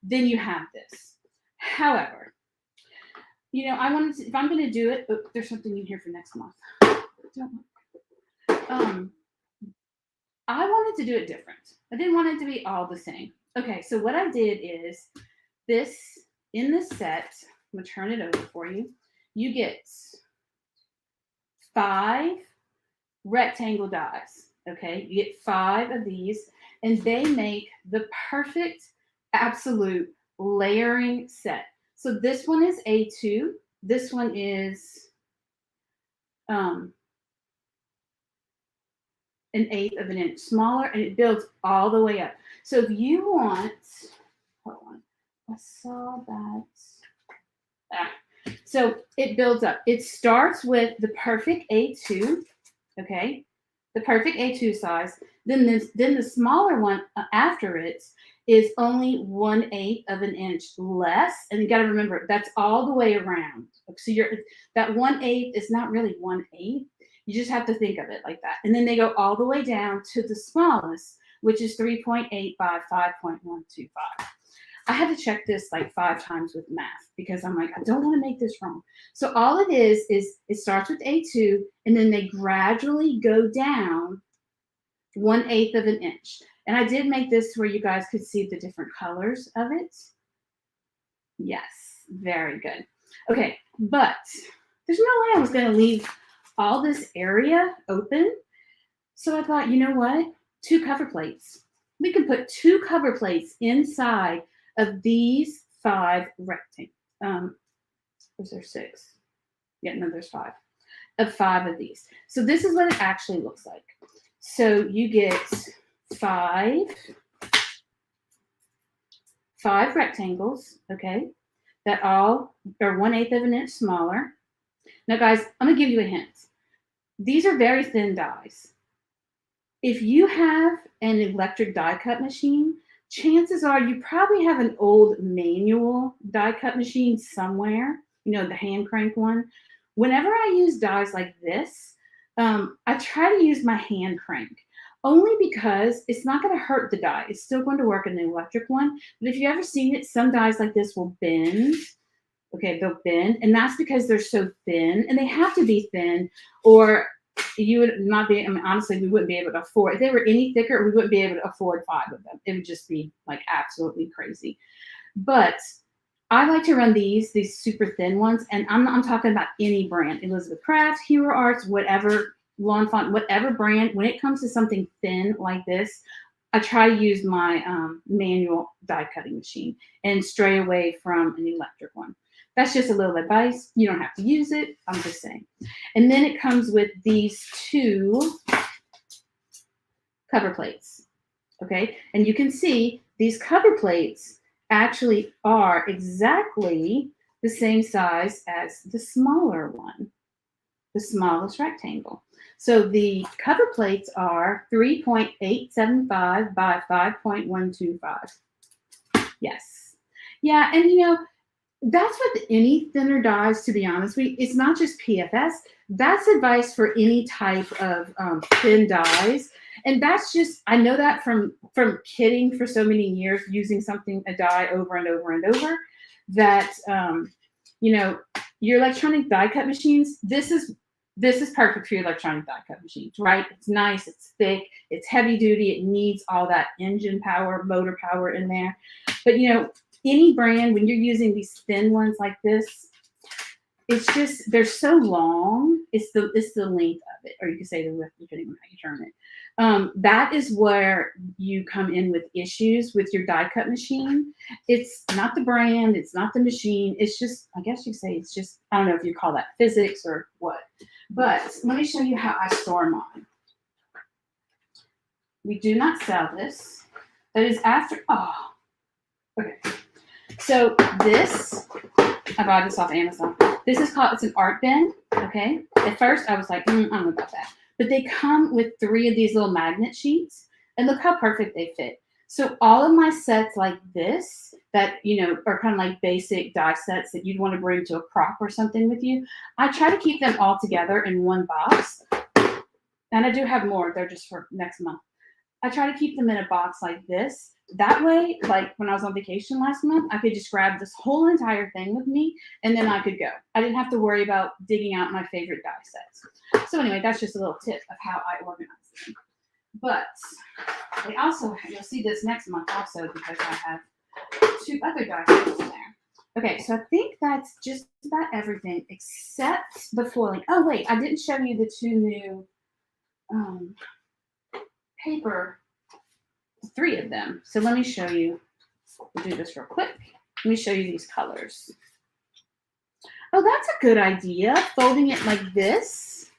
then you have this. However, you know, I wanted to, if I'm going to do it, there's something in here for next month. I wanted to do it different. I didn't want it to be all the same. Okay, so what I did is this, in this set, I'm going to turn it over for you. You get 5 rectangle dies, okay? You get 5 of these, and they make the perfect absolute layering set. So this one is A2. This one is an 1/8 of an inch smaller, and it builds all the way up. So if you want, hold on, I saw that. So it builds up. It starts with the perfect A2, okay? The perfect A2 size. Then the smaller one after it is only 1/8 of an inch less. And you got to remember, that's all the way around. So that 1/8 is not really 1/8. You just have to think of it like that. And then they go all the way down to the smallest, which is 3.8 by 5.125. I had to check this like 5 times with math because I'm like, I don't want to make this wrong. So all it is it starts with A2, and then they gradually go down 1/8 of an inch. And I did make this where you guys could see the different colors of it. Yes, very good. Okay, but there's no way I was going to leave all this area open. So I thought, you know what? 2 cover plates. We can put 2 cover plates inside of these 5 rectangles. Was there 6? Yeah, no, there's 5. Of 5 of these. So this is what it actually looks like. So you get 5 rectangles, okay, that all are 1/8 of an inch smaller. Now, guys, I'm going to give you a hint. These are very thin dies. If you have an electric die cut machine, chances are you probably have an old manual die cut machine somewhere, you know, the hand crank one. Whenever I use dies like this, I try to use my hand crank only because it's not going to hurt the die. It's still going to work in the electric one. But if you've ever seen it, some dies like this will bend. Okay, they'll bend, and that's because they're so thin, and they have to be thin, or you would not be, I mean, honestly, we wouldn't be able to afford, if they were any thicker, we wouldn't be able to afford 5 of them. It would just be like absolutely crazy. But I like to run these super thin ones, and I'm talking about any brand, Elizabeth Crafts, Hero Arts, whatever, Lawn Fawn, whatever brand. When it comes to something thin like this, I try to use my manual die cutting machine and stray away from an electric one. That's just a little advice. You don't have to use it. I'm just saying. And then it comes with these 2 cover plates. Okay. And you can see these cover plates actually are exactly the same size as the smaller one, the smallest rectangle. So the cover plates are 3.875 by 5.125. Yes. Yeah. And you know, that's with any thinner dies, to be honest. It's not just PFS. That's advice for any type of thin dies. And that's just, I know that from kidding for so many years, using a die over and over and over, that, you know, your electronic die cut machines, this is This is perfect for your electronic die cut machines, right? It's nice, it's thick, it's heavy duty, it needs all that engine power, motor power in there. But any brand, when you're using these thin ones like this, it's just, they're so long. It's the length of it, or you can say the width, depending on how you turn it. That is where you come in with issues with your die cut machine. It's not the brand, it's not the machine. It's just, I guess you say it's just, I don't know if you call that physics or what. But let me show you how I store mine. We do not sell this. That is after, okay. So this, I bought this off Amazon. This is called, it's an art bin, okay? At first I was like, I don't know about that. But they come with 3 of these little magnet sheets, and look how perfect they fit. So all of my sets like this, that, are kind of like basic die sets that you'd want to bring to a prop or something with you, I try to keep them all together in one box. And I do have more, they're just for next month. I try to keep them in a box like this. That way, like when I was on vacation last month, I could just grab this whole entire thing with me, and then I could go. I didn't have to worry about digging out my favorite die sets. So anyway, that's just a little tip of how I organize them. But they also, you'll see this next month also, because I have 2 other die sets in there. Okay, so I think that's just about everything except the foiling. Oh wait, I didn't show you the 2 new paper, 3 of them. So let me show you. We'll do this real quick. Let me show you these colors. Oh, that's a good idea. Folding it like this.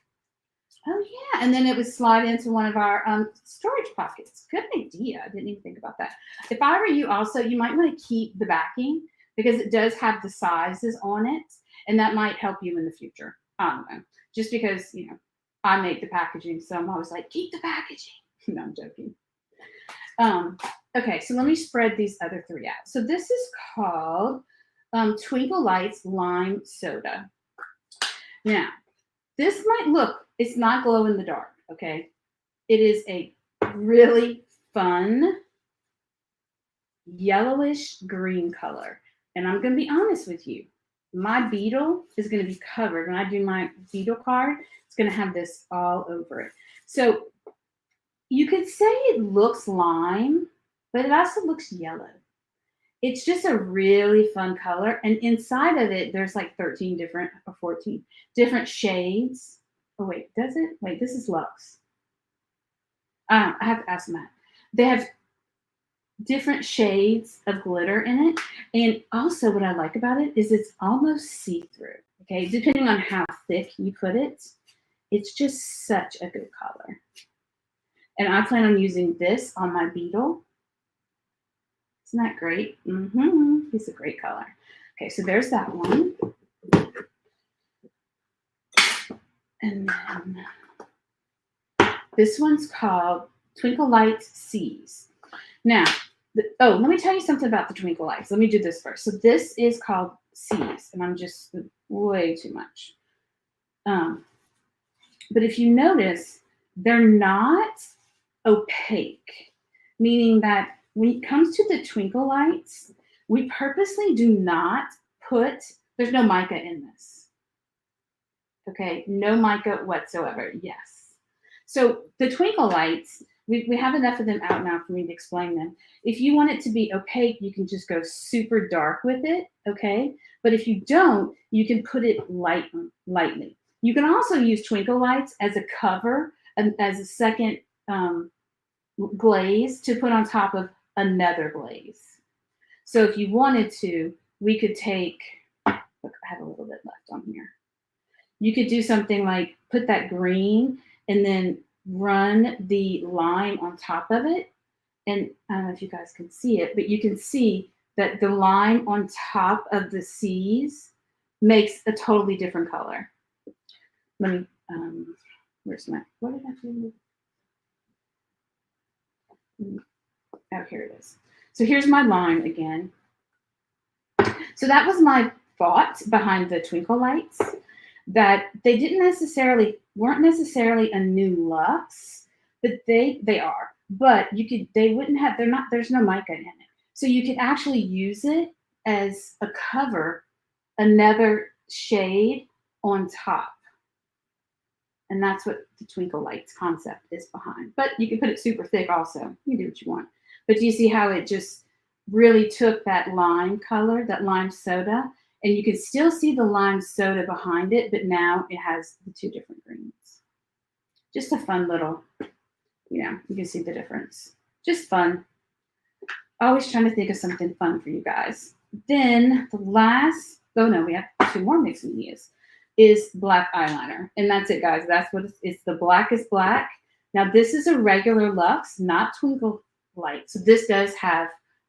Oh yeah, and then it would slide into one of our storage pockets. Good idea. I didn't even think about that. If I were you also, you might want to keep the backing because it does have the sizes on it, and that might help you in the future. I don't know. Just because, I make the packaging, so I'm always like, keep the packaging. No, I'm joking. Okay, so let me spread these other 3 out. So this is called Twinkle Lights Lime Soda. Now, this might look, it's not glow in the dark, okay? It is a really fun yellowish green color. And I'm going to be honest with you. My beetle is going to be covered. When I do my beetle card, it's going to have this all over it. So you could say it looks lime, but it also looks yellow. It's just a really fun color. And inside of it, there's like 13 different or 14 different shades. Oh, wait, does it? Wait, this is Luxe. I have to ask Matt. They have different shades of glitter in it. And also what I like about it is it's almost see-through. Okay, depending on how thick you put it, it's just such a good color. And I plan on using this on my beetle. Isn't that great? It's a great color. Okay, so there's that one. And then this one's called Twinkle Lights Seas. Now, let me tell you something about the Twinkle Lights. Let me do this first. So this is called Seas, and I'm just way too much. But if you notice, they're not opaque, meaning that when it comes to the Twinkle Lights, we purposely do not put, there's no mica in this. Okay, no mica whatsoever, yes. So the Twinkle Lights, we have enough of them out now for me to explain them. If you want it to be opaque, you can just go super dark with it, okay? But if you don't, you can put it lightly. You can also use Twinkle Lights as a cover and as a second glaze to put on top of another glaze. So if you wanted to, we could take, look, I have a little bit left on here. You could do something like put that green and then run the lime on top of it. And I don't know if you guys can see it, but you can see that the lime on top of the seas makes a totally different color. Let me, where's my, what did I do? Oh, here it is. So here's my lime again. So that was my thought behind the Twinkle Lights, that they weren't necessarily a new luxe, but they are. But there's no mica in it. So you could actually use it as a cover, another shade on top. And that's what the Twinkle Lights concept is behind. But you can put it super thick also. You can do what you want. But do you see how it just really took that lime color, that lime soda, and you can still see the lime soda behind it, but now it has the two different greens. Just a fun little, you can see the difference. Just fun. Always trying to think of something fun for you guys. Then the last, we have 2 more mixed medias, is black eyeliner. And that's it, guys. That's what it's the blackest black. Now, this is a regular Luxe, not Twinkle Light. So this does have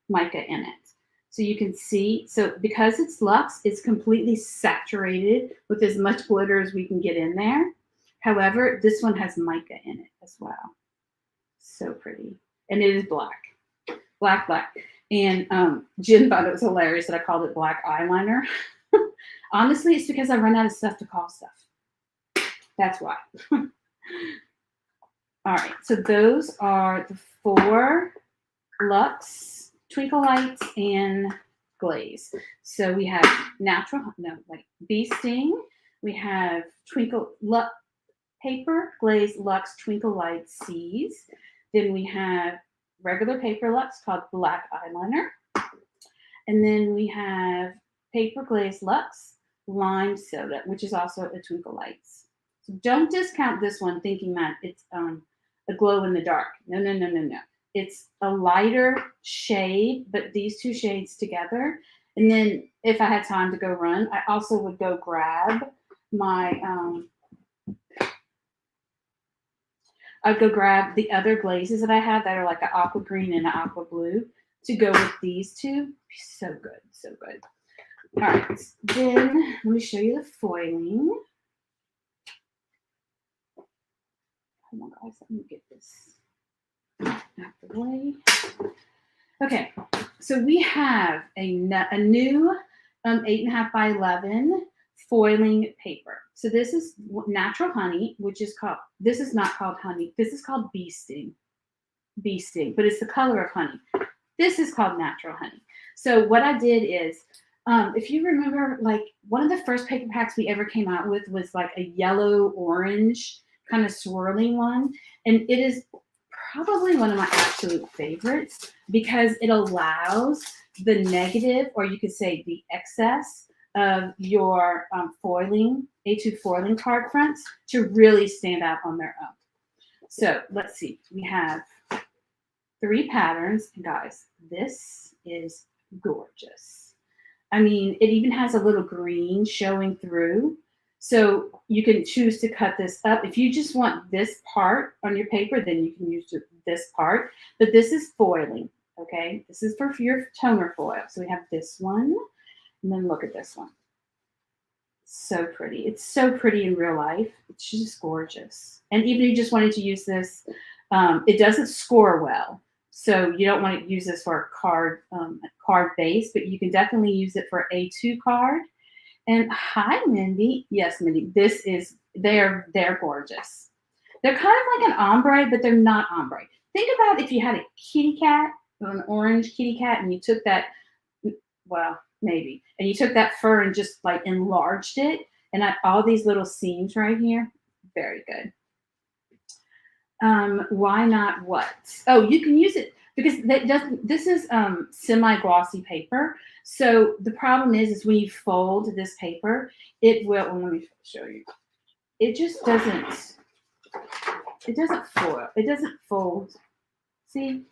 mica in it. So you can see, so because it's Luxe, it's completely saturated with as much glitter as we can get in there. However, this one has mica in it as well. So pretty. And it is black. Black. And Jen thought it was hilarious that I called it black eyeliner. Honestly, it's because I run out of stuff to call stuff. That's why. All right, so those are the 4 Luxe, Twinkle Lights, and Glaze. So we have Bee Sting. We have Twinkle Luxe Paper, Glaze, Luxe, Twinkle Lights, Seas. Then we have regular paper Luxe called Black Eyeliner. And then we have Paper Glaze Luxe Lime Soda, which is also a Twinkle Lights. So don't discount this one thinking that it's a glow in the dark. No. It's a lighter shade, but these 2 shades together. And then if I had time to go run, I also would go grab my I'd go grab the other glazes that I have that are like an aqua green and an aqua blue to go with these 2. So good, so good. All right, then let me show you the foiling. Come on, guys, let me get this out the way. Okay, so we have a new 8.5 by 11 foiling paper. So this is natural honey, which is called, this is not called honey. This is called Bee Sting, but it's the color of honey. This is called natural honey. So what I did is, if you remember, like one of the first paper packs we ever came out with was like a yellow orange kind of swirling one. And it is probably one of my absolute favorites because it allows the negative, or you could say the excess of your foiling, A2 foiling card fronts to really stand out on their own. So let's see, we have 3 patterns, and guys, this is gorgeous. I mean, it even has a little green showing through. So you can choose to cut this up. If you just want this part on your paper, then you can use this part. But this is foiling, okay? This is for your toner foil. So we have this one, and then look at this one. So pretty. It's so pretty in real life. It's just gorgeous. And even if you just wanted to use this, it doesn't score well. So you don't want to use this for a card base, but you can definitely use it for A2 card. And hi, Mindy. Yes, Mindy. They're gorgeous. They're kind of like an ombre, but they're not ombre. Think about if you had a kitty cat, an orange kitty cat, and you took that, well, maybe, and you took that fur and just like enlarged it, and all these little seams right here. Very good. Why not what? Oh, you can use it because this is semi-glossy paper. So the problem is when you fold this paper, it will, let me show you. It just doesn't foil. It doesn't fold. See,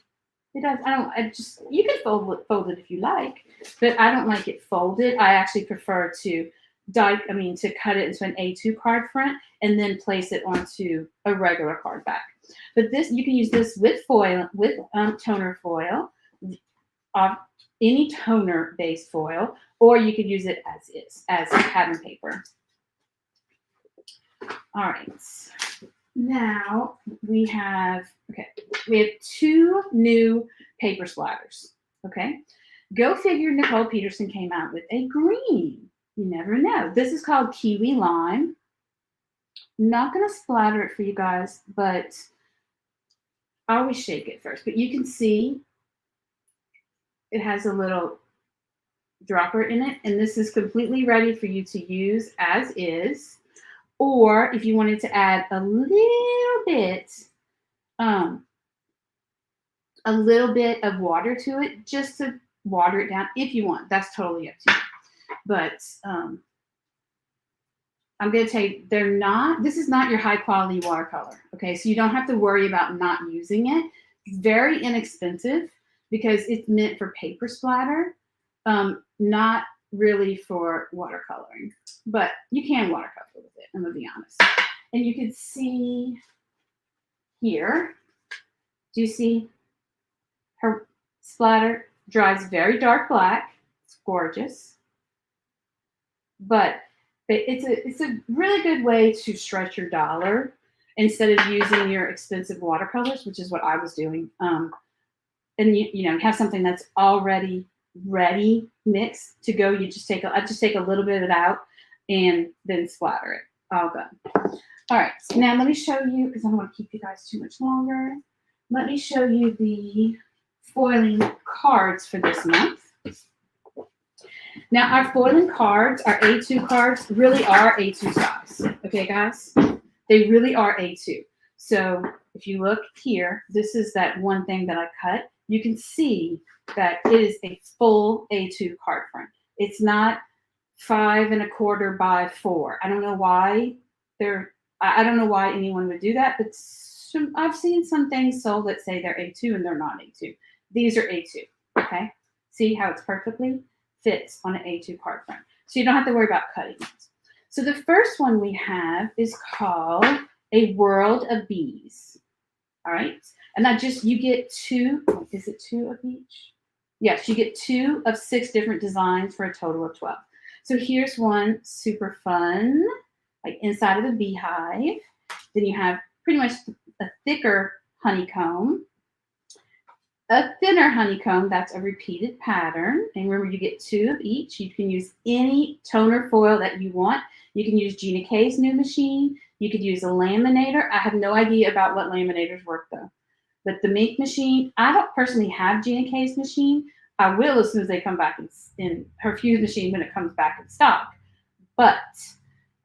it does. You can fold it if you like, but I don't like it folded. I actually prefer to cut it into an A2 card front and then place it onto a regular card back. But this, you can use this with foil, with toner foil, any toner-based foil, or you could use it as is, as pattern paper. All right. Now we have 2 new paper splatters. Okay. Go figure, Nicole Peterson came out with a green. You never know. This is called Kiwi Lime. I'm not going to splatter it for you guys, but I always shake it first. But you can see it has a little dropper in it, and this is completely ready for you to use as is. Or if you wanted to add a little bit of water to it, just to water it down if you want. That's totally up to you. But I'm going to tell you, this is not your high quality watercolor. Okay. So you don't have to worry about not using it. It's very inexpensive because it's meant for paper splatter, not really for watercoloring, but you can watercolor with it. I'm going to be honest. And you can see here, do you see her splatter dries very dark black. It's gorgeous. But it's a really good way to stretch your dollar instead of using your expensive watercolors, which is what I was doing. And you have something that's already ready mixed to go. I just take a little bit of it out and then splatter it. All done. All right. So now let me show you, because I don't want to keep you guys too much longer. Let me show you the foiling cards for this month. Now, our foiling cards, our A2 cards, really are A2 size. Okay, guys? They really are A2. So if you look here, this is that one thing that I cut. You can see that it is a full A2 card front. It's not 5 1/4 by 4. I don't know why I don't know why anyone would do that, but I've seen some things sold that say they're A2 and they're not A2. These are A2. Okay? See how it's perfectly fits on an A2 card front. So you don't have to worry about cutting it. So the first one we have is called A World of Bees. All right. And you get 2, is it 2 of each? Yes, you get 2 of 6 different designs for a total of 12. So here's one super fun, like inside of the beehive. Then you have pretty much a thicker honeycomb. A thinner honeycomb, that's a repeated pattern. And remember, you get 2 of each. You can use any toner foil that you want. You can use Gina K's new machine. You could use a laminator. I have no idea about what laminators work, though. But the Mink machine, I don't personally have Gina K's machine. I will as soon as they come back in her Fuse machine when it comes back in stock. But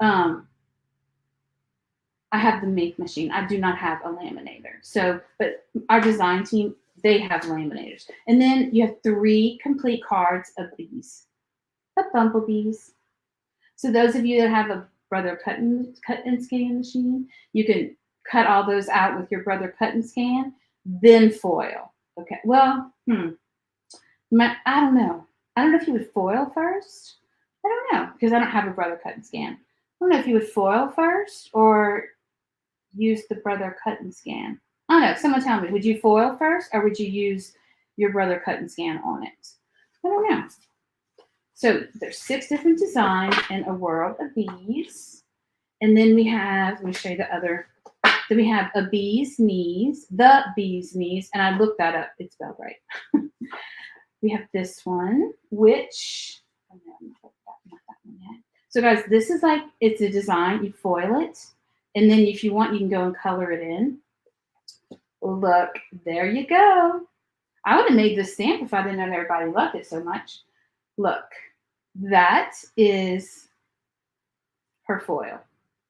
I have the Mink machine. I do not have a laminator. So, but our design team, they have laminators. And then you have 3 complete cards of bees, of bumblebees. So those of you that have a Brother cut and scan machine, you can cut all those out with your Brother cut and scan, then foil. Okay, well, I don't know. I don't know if you would foil first. I don't know, because I don't have a Brother cut and scan. I don't know if you would foil first or use the Brother cut and scan. I don't know. Someone tell me, would you foil first or would you use your Brother cut and scan on it? I don't know. So there's 6 different designs in A World of Bees. And then we have, let me show you the other. Then we have A Bee's Knees, The Bee's Knees. And I looked that up. It's spelled right. We have this one, which, oh no, not that one yet. So guys, this is like, it's a design. You foil it. And then if you want, you can go and color it in. Look, there you go. I would have made this stamp if I didn't know everybody loved it so much. Look, that is her foil.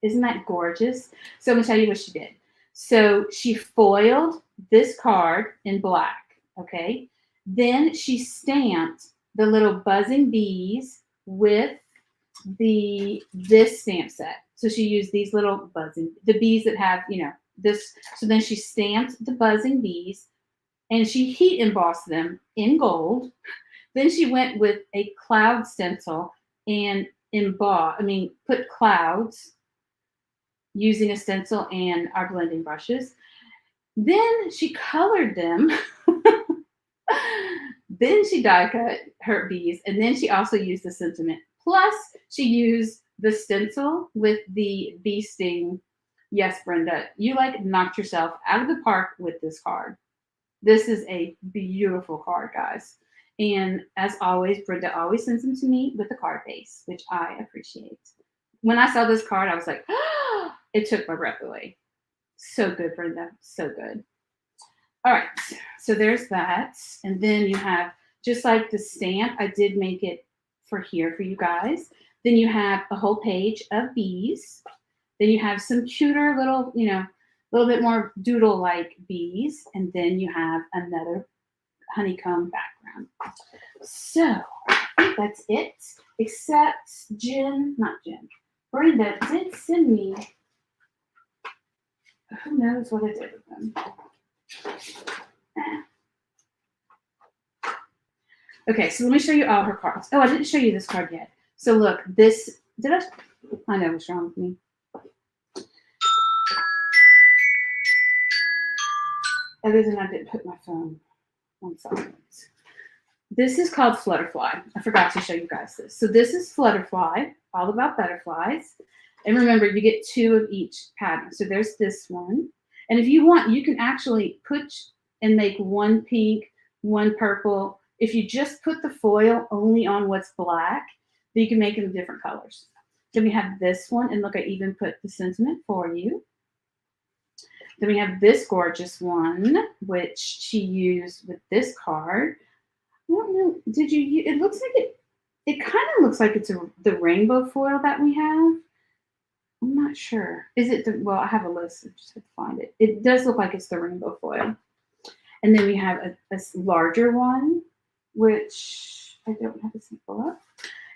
Isn't that gorgeous? So I'm going to tell you what she did. So she foiled this card in black, okay? Then she stamped the little buzzing bees with this stamp set. So she used these little the bees that have, this. So then she stamped the buzzing bees and she heat embossed them in gold. Then she went with a cloud stencil and put clouds using a stencil and our blending brushes. Then she colored them. Then she die cut her bees. And then she also used the sentiment. Plus, she used the stencil with the bee sting. Yes, Brenda, you knocked yourself out of the park with this card. This is a beautiful card, guys. And as always, Brenda always sends them to me with the card base, which I appreciate. When I saw this card, I was like, oh, it took my breath away. So good, Brenda. So good. All right. So there's that. And then you have, just like the stamp, I did make it for here for you guys. Then you have a whole page of bees. Then you have some cuter little, a little bit more doodle-like bees. And then you have another honeycomb background. So I think that's it, except Brenda did send me, who knows what I did with them. Okay, so let me show you all her cards. Oh, I didn't show you this card yet. So look, I know what's wrong with me. Other than I didn't put my phone on silent. This is called Flutterfly. I forgot to show you guys this. So this is Flutterfly, all about butterflies. And remember, you get 2 of each pattern. So there's this one. And if you want, you can actually put and make 1 pink, 1 purple. If you just put the foil only on what's black, then you can make them different colors. Then we have this one, and look, I even put the sentiment for you. Then we have this gorgeous one, which she used with this card. I don't know, it looks like it kind of looks like it's the rainbow foil that we have. I'm not sure. Is it well, I have a list. I just have to find it. It does look like it's the rainbow foil. And then we have a larger one, which I don't have a sample of.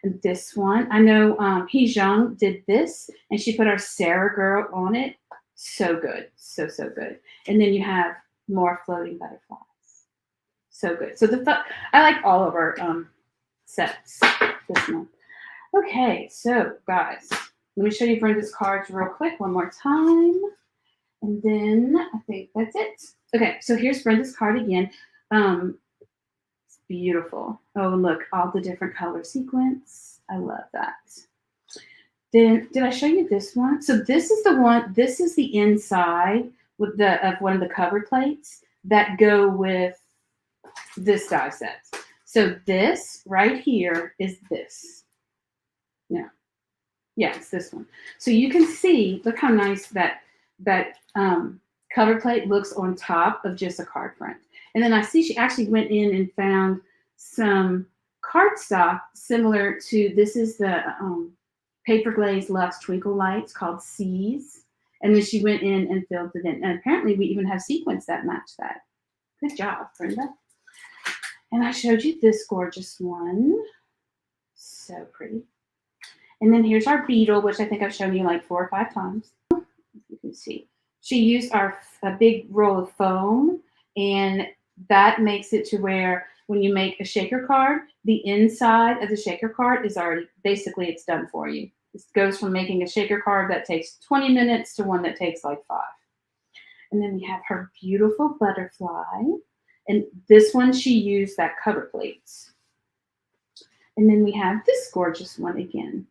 And this one, I know Heejung did this, and she put our Sarah girl on it. So good. So good. And then you have more floating butterflies. So good. So I like all of our sets this month. Okay, so guys, let me show you Brenda's cards real quick one more time. And then I think that's it. Okay, so here's Brenda's card again. It's beautiful. Oh, look, all the different color sequence. I love that. Then did I show you this one? So this is the one, this is the inside of one of the cover plates that go with this die set. So this right here is this. Yeah, it's this one. So you can see, look how nice that cover plate looks on top of just a card front. And then I see she actually went in and found some cardstock similar to, this is the Paper Glaze Luxe Twinkle Lights called Seas. And then she went in and filled it in. And apparently we even have sequins that match that. Good job, Brenda. And I showed you this gorgeous one. So pretty. And then here's our beetle, which I think I've shown you like 4 or 5 times. You can see. She used a big roll of foam, and that makes it to where when you make a shaker card, the inside of the shaker card is already, basically it's done for you. It goes from making a shaker card that takes 20 minutes to one that takes like 5. And then we have her beautiful butterfly. And this one, she used that cover plates. And then we have this gorgeous one again.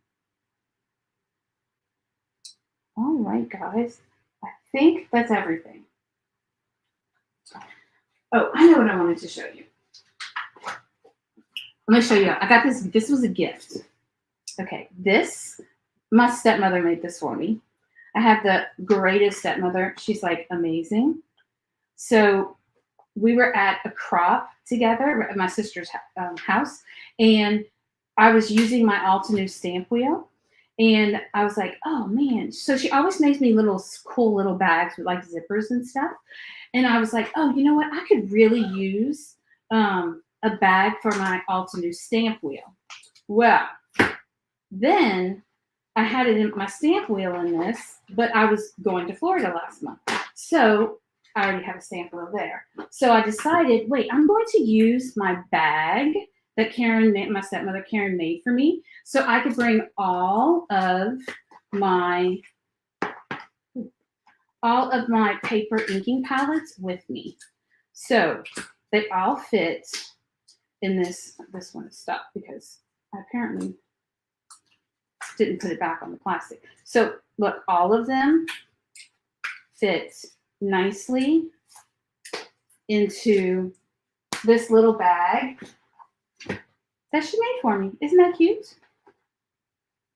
All right, guys. I think that's everything. Oh, I know what I wanted to show you. Let me show you. I got this. This was a gift. Okay, my stepmother made this for me. I have the greatest stepmother. She's like amazing. So we were at a crop together at my sister's house, and I was using my Altenew stamp wheel, and I was like, oh man. So she always makes me cool little bags with like zippers and stuff. And I was like, oh, you know what? I could really use a bag for my Altenew stamp wheel. Well, then I had it in my stamp wheel in this, but I was going to Florida last month. So I already have a stamp wheel there. So I decided, wait, I'm going to use my bag that my stepmother Karen made for me, so I could bring all of my paper inking palettes with me. So they all fit in this one is stuck because I apparently didn't put it back on the plastic. So look, all of them fit nicely into this little bag that she made for me. Isn't that cute?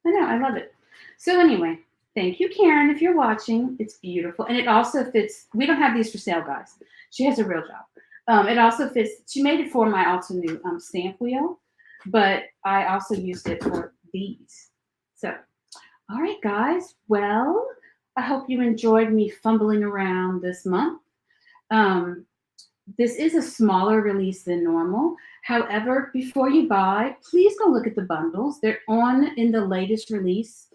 I know, I love it. So anyway, thank you, Karen, if you're watching. It's beautiful. And it also fits. We don't have these for sale, guys. She has a real job. It also fits. She made it for my Altenew stamp wheel, but I also used it for these. So, all right, guys. Well, I hope you enjoyed me fumbling around this month. Um, this is a smaller release than normal. However, before you buy, please go look at the bundles. They're on in the latest release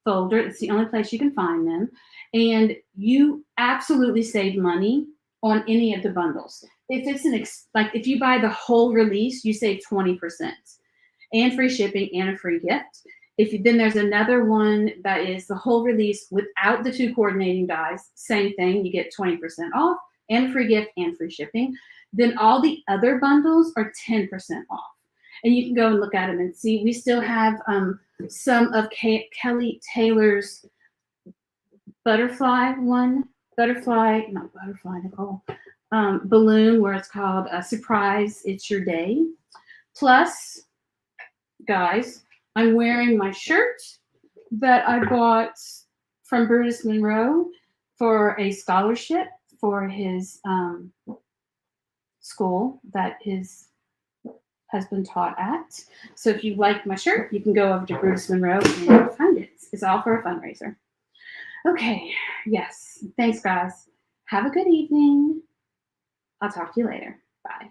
folder. It's the only place you can find them. And you absolutely save money on any of the bundles. If it's like if you buy the whole release, you save 20% and free shipping and a free gift. Then there's another one that is the whole release without the 2 coordinating dies, same thing, you get 20% off and a free gift and free shipping. Then all the other bundles are 10% off. And you can go and look at them and see. We still have some of Kelly Taylor's Nicole, balloon, where it's called Surprise, It's Your Day. Plus, guys, I'm wearing my shirt that I bought from Brutus Monroe for a scholarship for his school that his husband taught at. So if you like my shirt, you can go over to Brutus Monroe and find it. It's all for a fundraiser. Okay, yes. Thanks, guys. Have a good evening. I'll talk to you later. Bye.